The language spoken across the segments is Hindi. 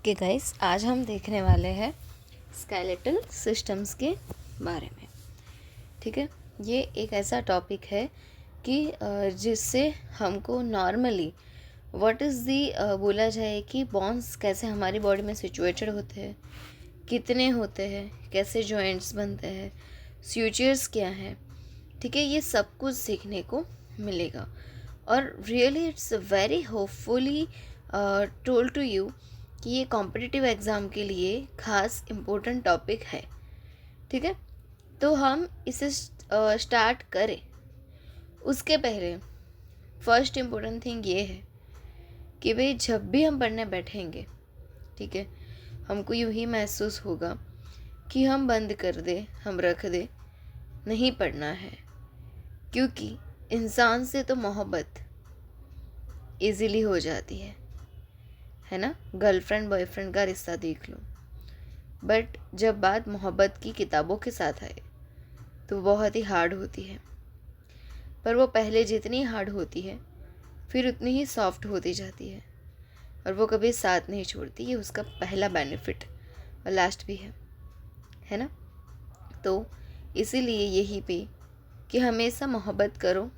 ओके गाइस, आज हम देखने वाले हैं स्केलेटल सिस्टम्स के बारे में। ठीक है, ये एक ऐसा टॉपिक है कि जिससे हमको नॉर्मली व्हाट इज़ दी बोला जाए कि बोन्स कैसे हमारी बॉडी में सिचुएटेड होते हैं, कितने होते हैं, कैसे जॉइंट्स बनते हैं, स्यूचर्स क्या हैं। ठीक है, ये सब कुछ सीखने को मिलेगा और really it's very hopefully told to you कि ये कॉम्पिटिटिव एग्ज़ाम के लिए ख़ास इम्पोर्टेंट टॉपिक है। ठीक है, तो हम इसे स्टार्ट करें उसके पहले फर्स्ट इम्पोर्टेंट थिंग ये है कि भाई जब भी हम पढ़ने बैठेंगे, ठीक है, हमको यूँ ही महसूस होगा कि हम बंद कर दे, हम रख दे, नहीं पढ़ना है, क्योंकि इंसान से तो मोहब्बत इजीली हो जाती है ना। गर्लफ्रेंड बॉयफ्रेंड का रिश्ता देख लो, बट जब बात मोहब्बत की किताबों के साथ आए तो बहुत ही हार्ड होती है। पर वो पहले जितनी हार्ड होती है फिर उतनी ही सॉफ्ट होती जाती है और वो कभी साथ नहीं छोड़ती। ये उसका पहला बेनिफिट और लास्ट भी है ना। तो इसीलिए यही पे कि हमेशा मोहब्बत करो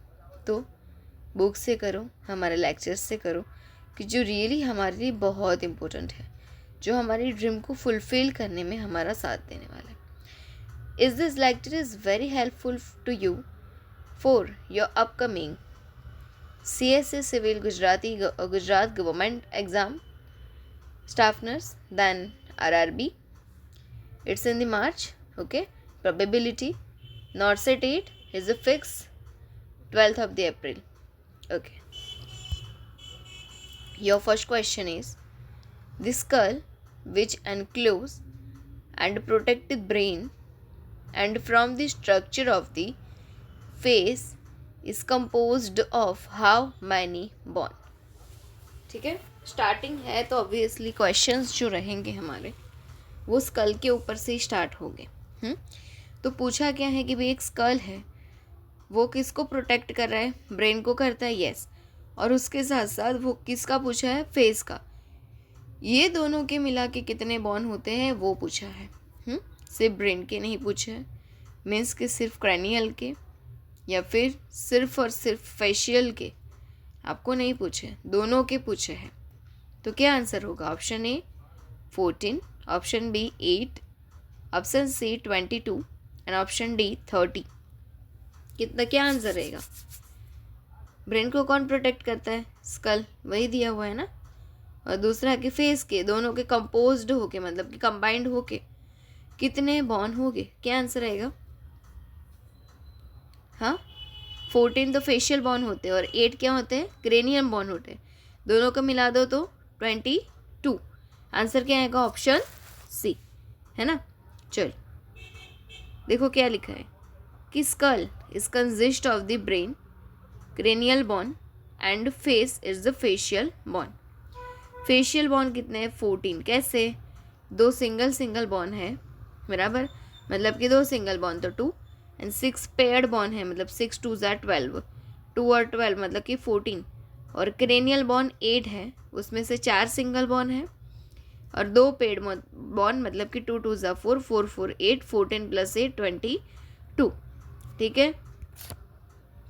तो बुक से करो, हमारे लेक्चर्स से करो, कि जो रियली हमारे लिए बहुत इम्पोर्टेंट है, जो हमारी ड्रीम को फुलफ़िल करने में हमारा साथ देने वाला है। Is this lecture is very helpful to you for your upcoming CSA civil Gujarat government exam, staff nurse, then RRB. It's in the March, okay. Probability, NORCET 8 is a fix 12th of the April, okay. Your first question is, the skull which enclose and protect the brain and from the structure of the face is composed of how many bone. ठीक है, स्टार्टिंग है तो ऑब्वियसली क्वेश्चंस जो रहेंगे हमारे वो स्कल के ऊपर से ही स्टार्ट होंगे। तो पूछा क्या है कि भाई एक स्कल है, वो किसको प्रोटेक्ट कर रहा है, ब्रेन को करता है, यस। और उसके साथ साथ वो किसका पूछा है, फेस का। ये दोनों के मिला के कितने बॉन होते हैं वो पूछा है। सिर्फ ब्रेन के नहीं पूछा है, मीन्स कि सिर्फ क्रैनियल के या फिर सिर्फ और सिर्फ फेशियल के आपको नहीं पूछे, दोनों के पूछे हैं। तो क्या आंसर होगा? Option A 14, option B 8, option C 22 and option D 30। कितना क्या आंसर रहेगा? ब्रेन को कौन प्रोटेक्ट करता है? स्कल, वही दिया हुआ है ना। और दूसरा कि फेस के, दोनों के कंपोज्ड होके, मतलब कि कंबाइंड होके कितने बॉन होंगे? क्या आंसर रहेगा? हाँ, 14 तो फेशियल बॉन होते हैं और 8 क्या होते हैं? क्रेनियम बॉन होते हैं। दोनों को मिला दो तो 22। आंसर क्या आएगा? ऑप्शन सी, है ना। चल देखो क्या लिखा है कि skull is consist of the brain, cranial bone and face is the facial bone. Facial bone कितने हैं? 14। कैसे? 2 सिंगल बॉन है, बराबर, मतलब कि 2 सिंगल बॉन तो 2 एंड 6 पेयर्ड बॉन है, मतलब 6 2 ज़ा 12, 2 और 12 मतलब कि 14। और क्रेनियल बॉन 8 है, उसमें से 4 सिंगल बॉन है और 2 पेड बॉन, मतलब कि 2 2 ज़ा 4, 4 4 8, 14 + 8 22। ठीक है,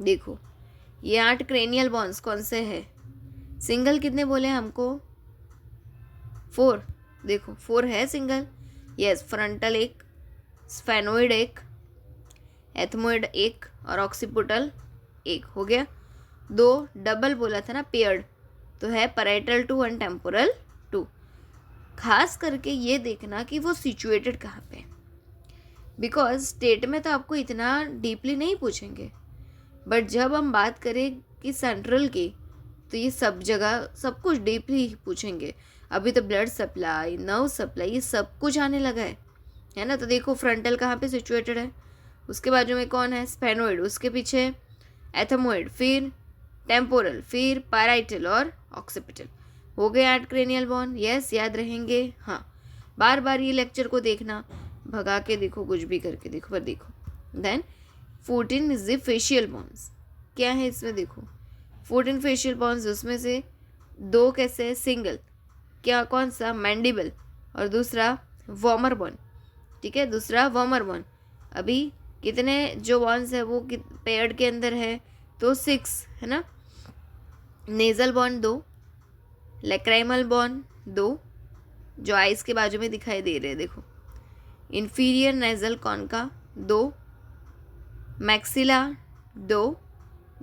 देखो ये 8 क्रेनियल बॉन्स कौन से हैं? सिंगल कितने बोले हमको? 4। देखो 4 है single, yes. Frontal 1, sphenoid 1, ethmoid 1 और ऑक्सीपिटल 1 हो गया। 2 डबल बोला था ना, पेयर्ड, तो है पैराइटल 2 एंड टेम्पोरल 2। खास करके ये देखना कि वो सिचुएटेड कहाँ पे, बिकॉज स्टेट में तो आपको इतना डीपली नहीं पूछेंगे, बट जब हम बात करें कि सेंट्रल की, तो ये सब जगह सब कुछ डीपली पूछेंगे। अभी तो ब्लड सप्लाई, नर्व सप्लाई, ये सब कुछ आने लगा है ना। तो देखो फ्रंटल कहाँ पे सिचुएटेड है, उसके बाजू में कौन है? स्पेनोइड, उसके पीछे एथमोइड, फिर टेम्पोरल, फिर पैराइटल और ऑक्सीपिटल। हो गए 8 क्रेनियल बॉन, यस, याद रहेंगे। हाँ, बार बार ये लेक्चर को देखना, भगा के देखो, कुछ भी करके देखो, पर देखो। Then 14 is the facial bones. क्या है इसमें? देखो 14 फेशियल बॉन्स, उसमें से 2 कैसे है? सिंगल। क्या कौन सा, मैंडिबल, और दूसरा वॉमर बोन, ठीक है, दूसरा वॉमर बोन। अभी कितने जो बॉन्स है वो पेयर्ड के अंदर है, तो 6 है ना। नेजल बॉन 2, लैक्राइमल बॉन 2, जो आइस के बाजू में दिखाई दे रहे हैं देखो, inferior nasal concha 2, maxilla 2,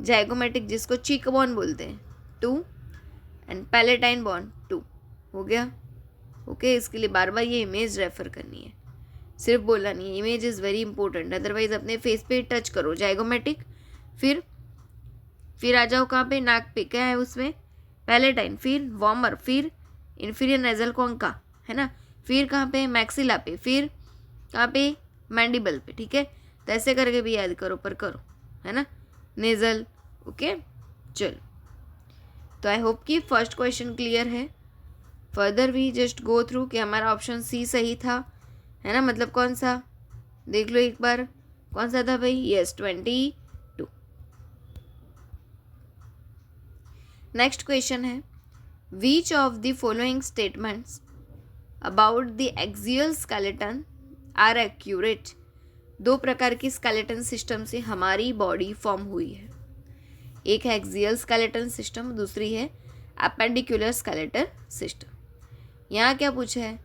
zygomatic जिसको चीक बॉन बोलते हैं 2, एंड पैलेटाइन बॉन 2। हो गया। ओके, इसके लिए बार बार ये इमेज रेफर करनी है, सिर्फ बोलना नहीं है। Image is very important, otherwise अपने फेस पे टच करो जाइगोमेटिक, फिर आ जाओ कहाँ पे, नाक पे, क्या है उसमें, पैलेटाइन, फिर वॉमर, फिर इन्फीरियर नेजल कॉन्का, है ना, फिर कहाँ पे, मैक्सिला पे, फिर कहाँ पे, मैंडिबल पे, ठीक है। तो ऐसे करके भी याद करो, पर करो, है ना, नेजल। ओके, चलो, तो आई होप कि फर्स्ट क्वेश्चन क्लियर है। Further we just go through कि हमारा ऑप्शन सी सही था, है ना, मतलब कौन सा, देख लो एक बार, कौन सा था भाई, यस 22। नेक्स्ट क्वेश्चन है, which of the following statements about the axial skeleton are accurate. 2 प्रकार की स्केलेटन सिस्टम से हमारी बॉडी फॉर्म हुई है, एक है एक्सियल स्केलेटन सिस्टम, दूसरी है एपेंडिकुलर स्केलेटन सिस्टम। यहाँ क्या पूछा है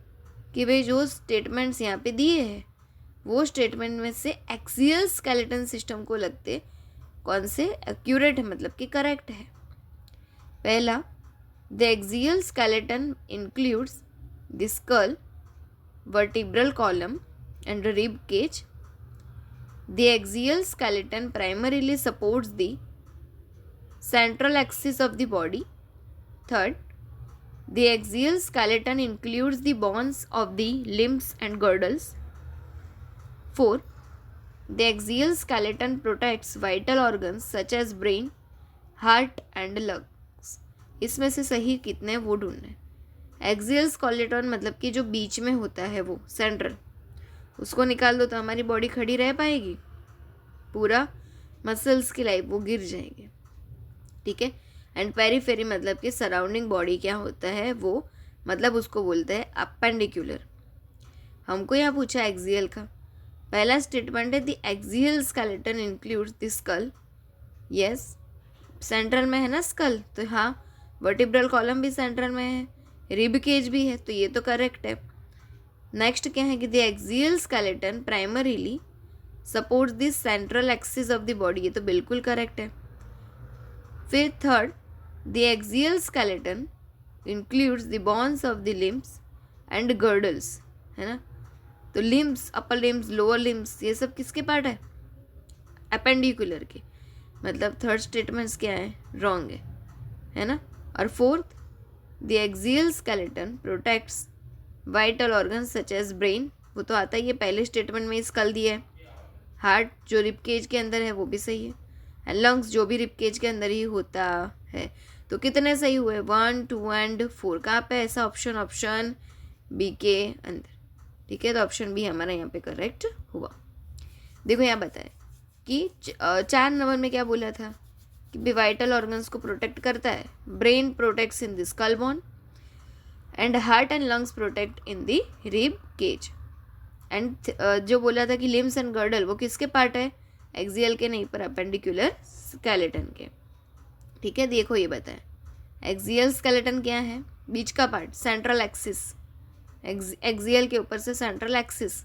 कि भाई जो स्टेटमेंट्स यहाँ पे दिए हैं वो स्टेटमेंट में से एक्सियल स्केलेटन सिस्टम को लगते कौन से एक्यूरेट है, मतलब कि करेक्ट है। पहला, the axial skeleton includes the skull, vertebral column and rib cage. The axial skeleton primarily supports the central axis of the body. Third, the axial skeleton includes the bones of the limbs and girdles. Four, the axial skeleton protects vital organs such as brain, heart and lungs. इसमें से सही कितने वो ढूंढने। एक्सियल स्केलेटन मतलब कि जो बीच में होता है वो सेंट्रल, उसको निकाल दो तो हमारी बॉडी खड़ी रह पाएगी, पूरा मसल्स की लाइफ वो गिर जाएंगे, ठीक है। एंड पेरीफेरी मतलब कि सराउंडिंग बॉडी क्या होता है वो, मतलब उसको बोलते हैं अपेंडिकुलर। हमको यहाँ पूछा एक्सियल का, पहला स्टेटमेंट है the axial skeleton includes the school, yes central में है ना स्कल, तो हाँ वर्टिब्रल कॉलम भी सेंट्रल में है, रिब केज भी है, तो ये तो करेक्ट है। नेक्स्ट क्या है कि the axial skeleton primarily supports the central axis of the body, ये तो बिल्कुल करेक्ट है। फिर third, the axial skeleton includes the bones of the limbs and girdles, है ना, तो limbs, upper limbs, lower limbs, ये सब किसके पार्ट है, एपेंडिकुलर के, मतलब थर्ड स्टेटमेंट्स क्या है, रॉन्ग है ना। और fourth, the axial skeleton protects vital organs such as brain, वो तो आता ही है, पहले स्टेटमेंट में स्कल दिया है। हार्ट जो रिब केज के अंदर है वो भी सही है, एंड लंग्स जो भी रिब केज के अंदर ही होता है। तो कितने सही हुए, 1, 2 एंड 4, कहाँ पे ऐसा ऑप्शन बी के अंदर, ठीक है। तो ऑप्शन बी हमारा यहाँ पे करेक्ट हुआ। देखो यहाँ बताए कि 4 नंबर में क्या बोला था कि वाइटल ऑर्गन्स को प्रोटेक्ट करता है, brain protects in the skull bone and heart and lungs protect in the rib cage. And जो बोला था कि लिम्स एंड गर्डल वो किसके पार्ट है, एक्सियल के नहीं पर अपेंडिकुलर स्केलेटन के, ठीक है। देखो ये बताएं एक्सियल स्केलेटन क्या है, बीच का पार्ट, सेंट्रल एक्सिस, एक्सियल के ऊपर से सेंट्रल एक्सिस,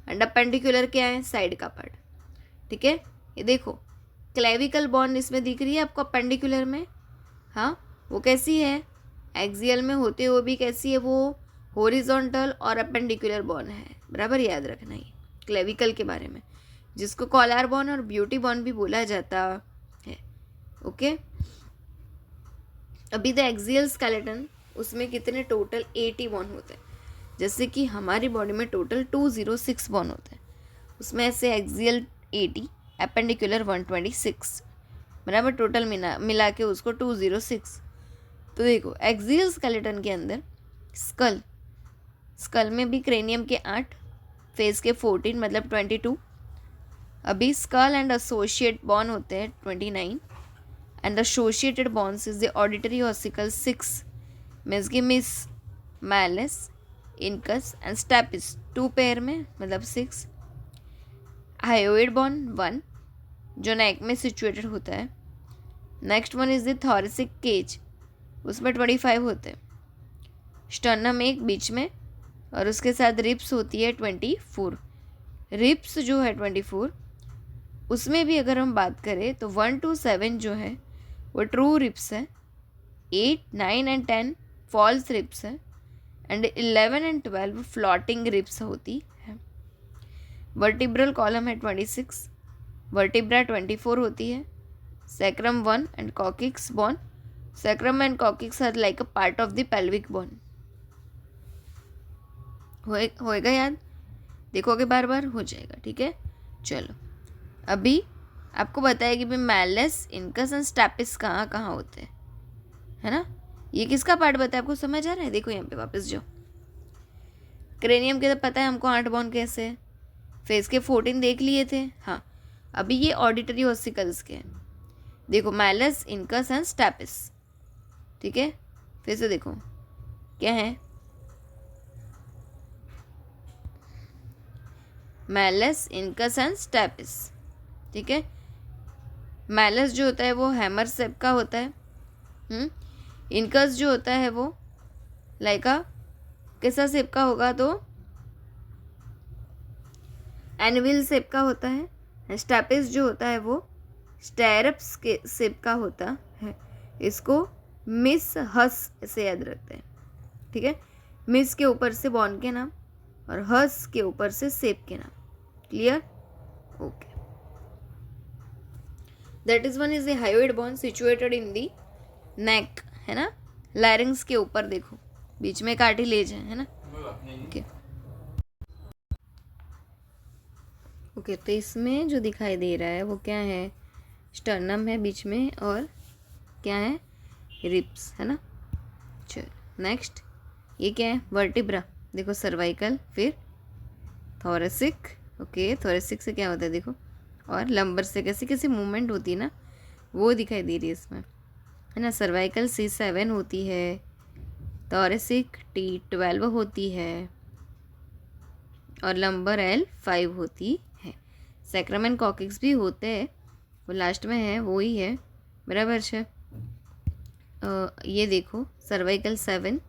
एंड अपेंडिकुलर क्या है, साइड का पार्ट, ठीक है। ये देखो क्लेविकल बोन इसमें दिख रही है आपको अपेंडिकुलर में, हाँ वो कैसी है, एक्सियल में होते हुए भी कैसी है, वो हॉरिजॉन्टल और अपेंडिकुलर बोन है, बराबर याद रखना ही क्लेविकल के बारे में, जिसको कॉलर बोन और ब्यूटी बोन भी बोला जाता है, ओके। अभी द एक्सियल स्केलेटन उसमें कितने टोटल 80 बोन होते हैं, जैसे कि हमारी बॉडी में टोटल 206 बोन होते हैं, उसमें से एक्सियल 80, एपेंडिकुलर 126, बराबर टोटल मिला के उसको 206। तो देखो एक्सियल स्केलेटन के अंदर स्कल में भी क्रेनियम के 8, फेस के 14 मतलब 22, अभी स्कल एंड एसोसिएट बॉन होते हैं 29, and associated bones is the auditory ossicle 6, means कि malleus, incus and stapes 2 pair में, मतलब 6। हायोइड बोन 1 जो नेक में सिचुएटेड होता है। Next one is the thoracic cage, उसमें 25 होते हैं। स्टर्नम एक बीच में और उसके साथ रिप्स होती है 24। रिप्स जो है 24, उसमें भी अगर हम बात करें तो 1 to 7 जो है वो ट्रू रिप्स है, 8, 9 एंड 10 फॉल्स रिप्स है एंड 11 एंड 12 फ्लोटिंग रिप्स होती है। वर्टिब्रल कॉलम है 26, वर्टिब्रा 24 होती है। Sacrum 1 and coccyx bone, sacrum and coccyx are like a part of the pelvic bone. होएगा याद, देखोगे बार बार हो जाएगा, ठीक है। चलो अभी आपको बताया कि भाई मैलस, इनकस एंड स्टेपिस कहाँ कहाँ होते हैं, है ना। ये किसका पार्ट बताया, आपको समझ आ रहा है। देखो यहाँ पे वापस जाओ। क्रेनियम के तो पता है हमको 8 बोन कैसे है, फेस के 14 देख लिए थे। हाँ, अभी ये ऑडिटरी ऑसिकल्स के हैं। देखो मैलस, इनकस एंड स्टेपिस, ठीक है। फिर से देखो क्या है, मैलस, इनकस एंड स्टेपिस, ठीक है। मैलस जो होता है वो हैमर शेप का होता है। इनकस जो होता है वो लाइका कैसा शेप का होगा, तो एनविल शेप का होता है। स्टेपिस जो होता है वो स्टेरप्स के शेप का होता है। इसको मिस हस से याद रखते हैं, ठीक है। मिस के ऊपर से बॉन के नाम और हस के ऊपर से शेप के नाम। Clear, okay. That is one is the hyoid bone situated in the neck, है ना। लैरिंग्स के ऊपर देखो बीच में कार्टिलेज है ना। ओके ओके, तो इसमें जो दिखाई दे रहा है वो क्या है, स्टर्नम है बीच में और क्या है, रिप्स, है ना। चलो नेक्स्ट, ये क्या है, वर्टिब्रा। देखो सर्वाइकल, फिर थोरेसिक, ओके। थोरेसिक से क्या होता है देखो, और लंबर से कैसी कैसी मूवमेंट होती है ना, वो दिखाई दे रही है इसमें, है ना। सर्वाइकल C7 होती है, थोरेसिक T12 होती है और लंबर L5 होती है। सैक्रम एंड कॉकिक्स भी होते हैं, वो लास्ट में है, वो ही है, बराबर है। ये देखो सर्वाइकल 7,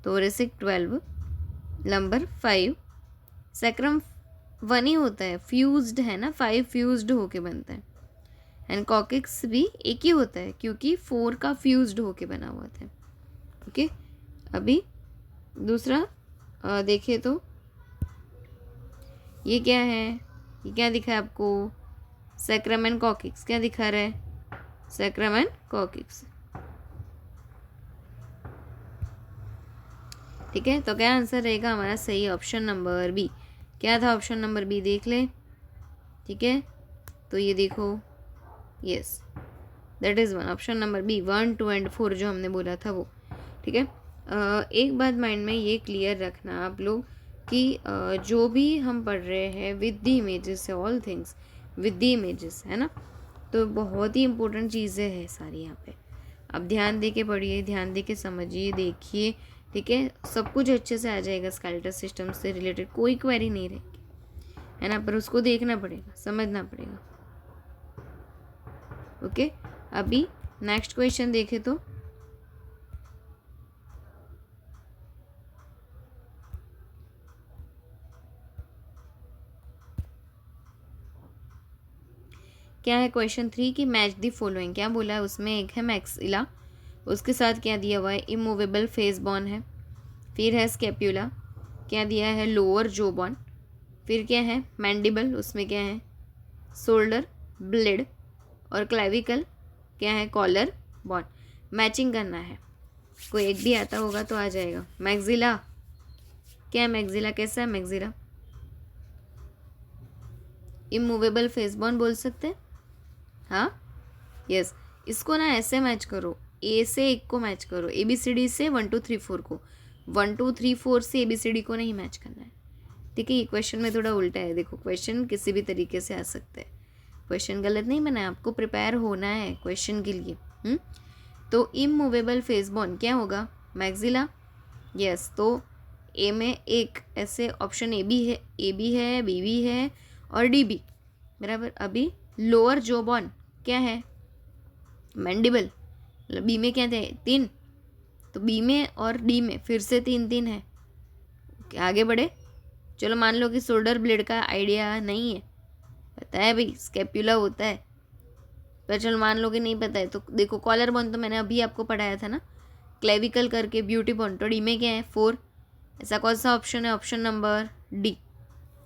थोरेसिक 12, लंबर 5, सैक्रम 1 ही होता है, फ्यूज्ड है ना, 5 फ्यूज्ड होके बनता है। एंड कॉकिक्स भी एक ही होता है क्योंकि 4 का फ्यूज्ड होके बना हुआ था। ओके, अभी दूसरा देखिए तो ये क्या है, ये क्या दिखा है आपको, सैक्रम एंड कॉकिक्स। क्या दिखा रहा है, सैक्रम एंड कॉकिक्स, ठीक है। तो क्या आंसर रहेगा हमारा सही, ऑप्शन नंबर बी। क्या था ऑप्शन नंबर बी, देख ले, ठीक है। तो ये देखो, yes that is one, option number B, 1, 2 and 4 जो हमने बोला था वो, ठीक है। एक बात माइंड में ये क्लियर रखना आप लोग कि जो भी हम पढ़ रहे हैं विद द इमेजेस है, all things with the images, है ना। तो बहुत ही इंपॉर्टेंट चीज़ें हैं सारी यहाँ पे। अब ध्यान दे के पढ़िए, ध्यान दे के समझिए, देखिए, ठीक है। सब कुछ अच्छे से आ जाएगा, स्केलेटल सिस्टम से रिलेटेड कोई क्वेरी नहीं रहेगी, है ना, पर उसको देखना पड़ेगा, समझना पड़ेगा। ओके, अभी नेक्स्ट क्वेश्चन देखे तो क्या है क्वेश्चन 3 की मैच दी फॉलोइंग। क्या बोला है उसमें, एक है मैक्सिला, उसके साथ क्या दिया हुआ है, इमूवेबल फेस बॉन है। फिर है स्केप्यूला, क्या दिया है, लोअर जो बॉन। फिर क्या है मैंडिबल, उसमें क्या है शोल्डर ब्लेड, और क्लेविकल क्या है कॉलर बॉन। मैचिंग करना है, कोई एक भी आता होगा तो आ जाएगा। मैक्सिला क्या है, मैक्सिला कैसा है, मैक्सिला इमूवेबल फेस बॉन बोल सकते हैं, हाँ यस। इसको ना ऐसे मैच करो, ए से एक को मैच करो, ABCD से 1 2 3 4 को, 1 2 3 4 से ABCD को नहीं मैच करना है, ठीक है। ये क्वेश्चन में थोड़ा उल्टा है, देखो क्वेश्चन किसी भी तरीके से आ सकते हैं, क्वेश्चन गलत नहीं बना है, आपको प्रिपेयर होना है क्वेश्चन के लिए। तो इमूवेबल फेस बोन क्या होगा, मैक्सिला यस, तो ए में एक ऐसे ऑप्शन ए भी है, बी भी है और डी भी, बराबर। अभी लोअर जो बोन क्या है, मैंडिबल, मतलब बी में क्या थे 3, तो बी में और डी में फिर से 3 है। आगे बढ़े, चलो मान लो कि शोल्डर ब्लेड का आइडिया नहीं है, पता है भाई स्केप्यूला होता है, पर चलो मान लो कि नहीं पता है, तो देखो कॉलर बोन तो मैंने अभी आपको पढ़ाया था ना, क्लेविकल करके ब्यूटी बोन, तो डी में क्या है 4। ऐसा कौन सा ऑप्शन है, ऑप्शन नंबर डी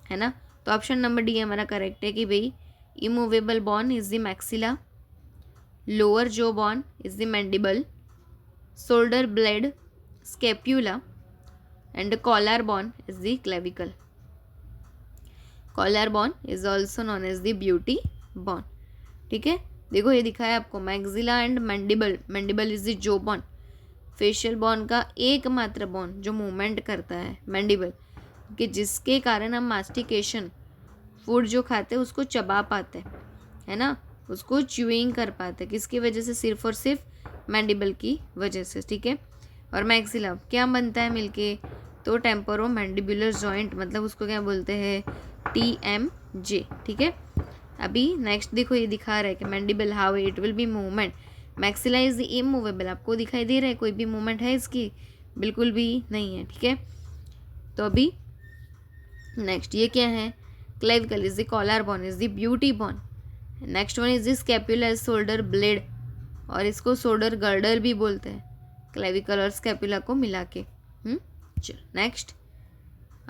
है ना। तो ऑप्शन नंबर डी हमारा करेक्ट है कि भाई immovable bone is the maxilla, lower जो bone is the mandible, shoulder blade scapula and collar bone is the clavicle. Collar bone is also known as the beauty bone. ठीक है, देखो ये दिखा है आपको maxilla and mandible, mandible is the जो बोन, फेशियल बोन का एकमात्र बोन जो मूवमेंट करता है मैंडिबल, कि जिसके कारण हम मास्टिकेशन, फूड जो खाते हैं उसको चबा पाते हैं, है ना, उसको च्यूइंग कर पाते हैं, किसकी वजह से, सिर्फ और सिर्फ मैंडिबल की वजह से। ठीक है, और मैक्सिला क्या बनता है मिलके, तो टेम्पोरो मैंडिबुलर जॉइंट, मतलब उसको क्या बोलते हैं, TMJ। ठीक है, अभी नेक्स्ट देखो ये दिखा रहा है कि mandible how it will be movement, maxilla is immovable, आपको दिखाई दे रहा है कोई भी मूवमेंट है इसकी, बिल्कुल भी नहीं है। ठीक है, तो अभी नेक्स्ट ये क्या है, clavicle is the collar bone is the beauty bone, next one is the scapula shoulder blade, और इसको शोल्डर गर्डर भी बोलते हैं, क्लेविकल और स्कैपुला को मिला के। चलो नेक्स्ट,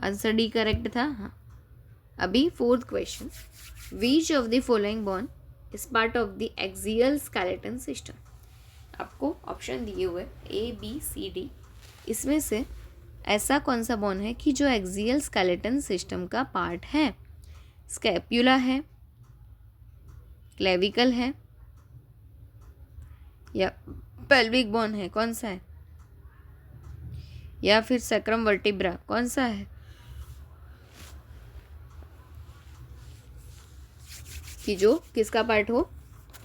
आंसर डी करेक्ट था। हाँ, अभी fourth question, which of the following bone is part of the axial skeleton system. आपको ऑप्शन दिए हुए ABCD, इसमें से ऐसा कौन सा बोन है कि जो एक्सियल स्केलेटन सिस्टम का पार्ट है, स्कैप्यूला है, क्लेविकल है, या पेल्विक बोन है, कौन सा है, या फिर सैक्रम वर्टिब्रा, कौन सा है, कि जो किसका पार्ट हो,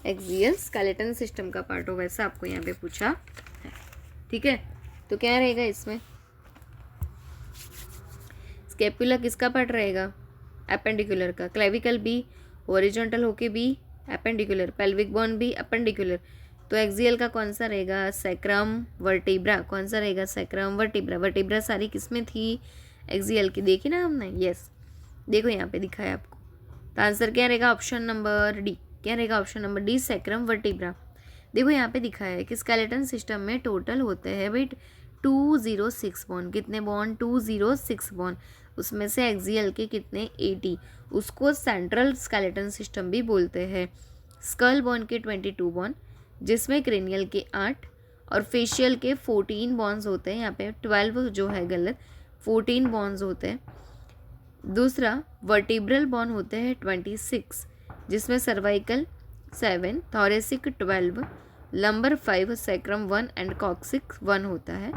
एक्सियल स्केलेटन सिस्टम का पार्ट हो, वैसा आपको यहाँ पे पूछा है। ठीक है, तो क्या रहेगा इसमें, स्केपुला किसका पार्ट रहेगा, एपेंडिकुलर का, क्लेविकल भी ओरिजेंटल होके भी एपेंडिकुलर, पेल्विक बोन भी एपेंडिकुलर, तो एक्सियल का कौन सा रहेगा, सैक्रम वर्टिब्रा, कौन सा रहेगा, सैक्रम वर्टिब्रा। वर्टिब्रा सारी किसमें थी, एक्सियल की, देखी ना हमने, यस, देखो यहाँ पे दिखा है आपको, तो आंसर क्या रहेगा, ऑप्शन नंबर डी, क्या रहेगा, option number D, sacrum vertebra. देखो यहाँ पे दिखा है कि स्केलेटन सिस्टम में टोटल होते हैं भाई 206 बॉन, कितने बॉन, 206 बॉन, उसमें से एक्सियल के कितने 80, उसको सेंट्रल स्केलेटन सिस्टम भी बोलते हैं। स्कल बॉन के 22 बॉन, जिसमें क्रेनियल के 8 और फेशियल के 14 बॉन्स होते हैं, यहाँ पे 12 जो है गलत, 14 बॉन्स होते हैं। दूसरा वर्टिब्रल बॉन होते हैं 26, जिसमें cervical 7, thoracic 12, lumbar 5, sacrum 1 and coccyx 1 होता है।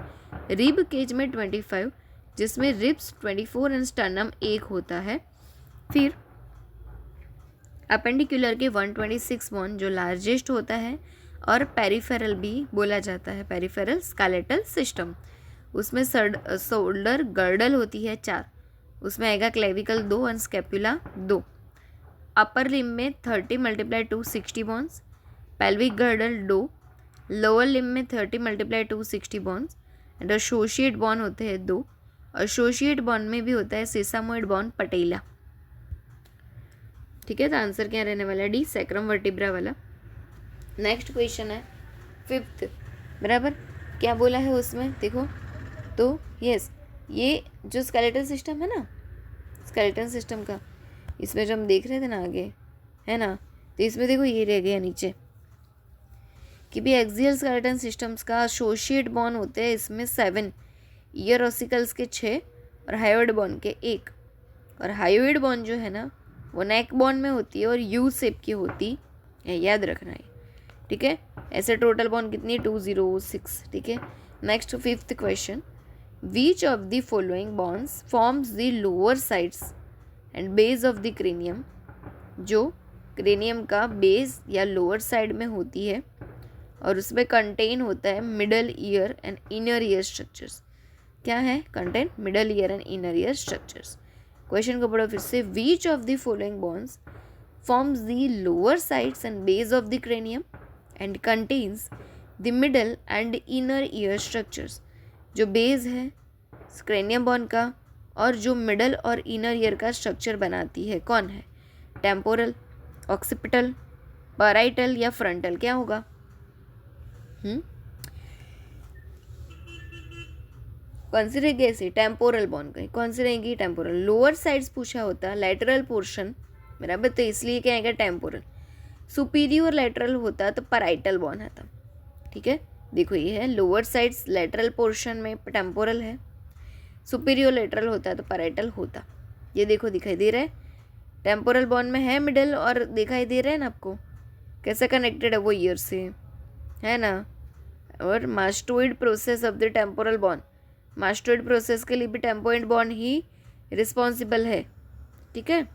रिब केज में 25, जिसमें रिब्स 24 एंड स्टर्नम 1 होता है। फिर अपेंडिकुलर के 126 बॉन जो लार्जेस्ट होता है, और पेरिफेरल भी बोला जाता है, पेरिफेरल स्केलेटल सिस्टम, उसमें शोल्डर गर्डल होती है 4, उसमें आएगा clavicle 2 and scapula 2। Upper limb में 30 × 2 60 bones, pelvic girdle 2, lower limb में 30 × 2 60 बॉन्स एंड एसोसिएट बॉन होते हैं 2। एसोसिएट बॉन में भी होता है सेसामोइड बॉन पटेला। ठीक है, तो आंसर क्या रहने वाला है, डी, सैक्रम वर्टिब्रा वाला। नेक्स्ट क्वेश्चन है 5th, बराबर, क्या बोला है उसमें देखो, तो यस, ये जो स्केलेटल सिस्टम है ना, स्केलेटल सिस्टम का, इसमें जो हम देख रहे थे ना आगे, है ना, तो इसमें देखो ये रह गया नीचे कि भी एक्सियल स्केलेटन सिस्टम्स का एसोसिएट बॉन होते हैं इसमें 7, ईयर ऑसिकल्स के 6 और हायोइड बॉन के 1। और हायोइड बॉन जो है ना वो नेक बॉन में होती है और यू शेप की होती है, याद रखना है। ठीक है, ऐसे टोटल बॉन कितनी 206। ठीक है, next 5th question, which of the following bones forms the lower sides and base of the cranium, जो क्रेनियम का बेस या लोअर साइड में होती है और उसमें कंटेन होता है middle ear and inner ear structures, क्या है content, middle ear and inner ear structures. Question को पढ़ो फिर से, which of the following bones forms the lower sides and base of the cranium and contains the middle and inner ear structures। जो बेस है क्रेनियम बोन का और जो मिडल और इनर ईयर का स्ट्रक्चर बनाती है कौन है, टेम्पोरल, ऑक्सीपिटल, पैराइटल या फ्रंटल, क्या होगा? कौन सी रहेगी ऐसी, टेम्पोरल बोन का, कौन सी रहेगी, टेम्पोरल। लोअर साइड्स पूछा होता, लेटरल पोर्शन बराबर, तो इसलिए क्या आएगा, टेम्पोरल। सुपीरियर लेटरल होता तो पैराइटल बोन आता। ठीक है, देखो ये है लोअर साइड्स लेटरल पोर्शन में टेम्पोरल है, सुपीरियर लेटरल होता तो पैराइटल होता। ये देखो दिखाई दे रहा है, टेम्पोरल बोन में है मिडल और दिखाई दे रहा है ना आपको, कैसे कनेक्टेड है वो ईयर से, है ना। और mastoid process of the temporal bone, mastoid process के लिए भी टेम्पोइड बोन ही रिस्पॉन्सिबल है। ठीक है,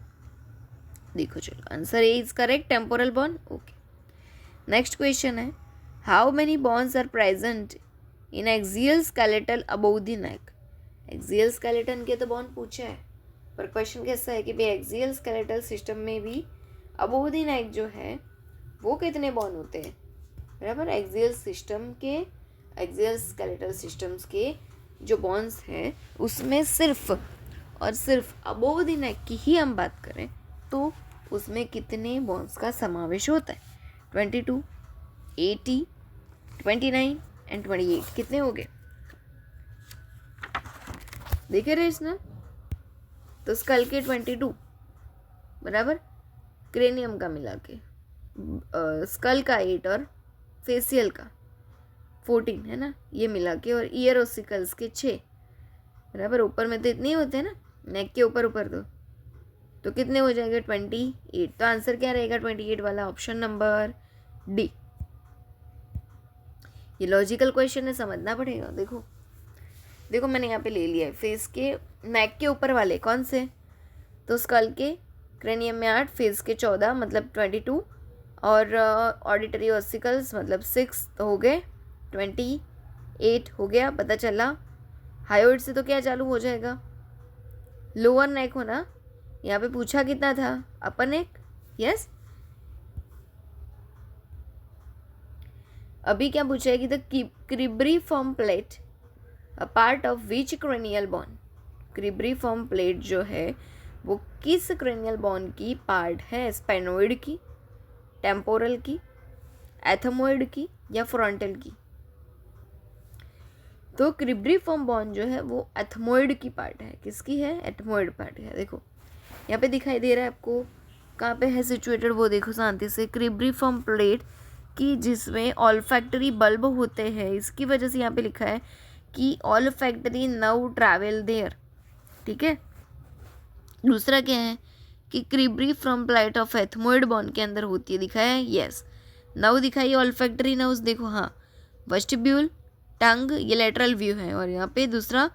देखो चलो answer A is correct, temporal bone. Okay, next question है, how many bones are present in axial skeletal above the neck. Axial skeleton के तो बोन पूछा है, पर क्वेश्चन कैसा है कि भाई एक्सियल स्केलेटल सिस्टम में भी अबव द नेक जो है वो कितने बोन होते हैं, बराबर। एक्सियल सिस्टम के, एक्सियल स्केलेटल सिस्टम्स के जो बोन्स हैं उसमें सिर्फ और सिर्फ अबव द नेक की ही हम बात करें तो उसमें कितने बोन्स का समावेश होता है, 22, 80, 29 एंड 28। कितने हो गए, देखे रहे इसने, तो स्कल के 22 बराबर, क्रेनियम का मिला के स्कल का 8 और फेसियल का 14 है ना, ये मिला के, और ईयर ओसिकल्स के 6 बराबर। ऊपर में तो इतने ही होते हैं ना, नेक के ऊपर ऊपर तो कितने हो जाएंगे, 28। तो आंसर क्या रहेगा, 28 वाला, ऑप्शन नंबर डी। ये लॉजिकल क्वेश्चन है, समझना पड़ेगा। देखो देखो मैंने यहाँ पे ले लिया है फेस के, नेक के ऊपर वाले कौन से, तो स्कल के, क्रेनियम में 8, फेस के 14 मतलब 22, और ऑडिटरी ऑसिकल्स मतलब 6 हो गए, 28 हो गया। पता चला हायोइड से तो क्या चालू हो जाएगा, लोअर नेक होना। यहाँ पे पूछा कितना था, अपर नेक, यस। अभी क्या पूछा है कि the cribriform plate a part of which cranial bone. Cribriform plate जो है वो किस क्रेनियल बोन की पार्ट है, स्पेनोइड की, टेम्पोरल की, एथमोइड की या फ्रंटल की। तो क्रिब्रिफॉर्म बोन जो है वो एथमोइड की पार्ट है, किसकी है, एथमोइड पार्ट है। देखो यहाँ पे दिखाई दे रहा है आपको, कहाँ पे है सिचुएटेड वो देखो शांति से, क्रिब्रिफॉर्म प्लेट की जिसमें ऑल्फैक्टरी बल्ब होते हैं, इसकी वजह से यहाँ पे लिखा है कि ऑल्फैक्टरी नर्व ट्रैवल देयर। ठीक है, दूसरा क्या है कि cribriform plate of ethmoid bone के अंदर होती है, दिखा है, यस। नर्व दिखाई ऑल्फैक्टरी नर्व्स, देखो हाँ, वेस्टिब्यूल, टंग, ये लेटरल व्यू है, और यहाँ पे दूसरा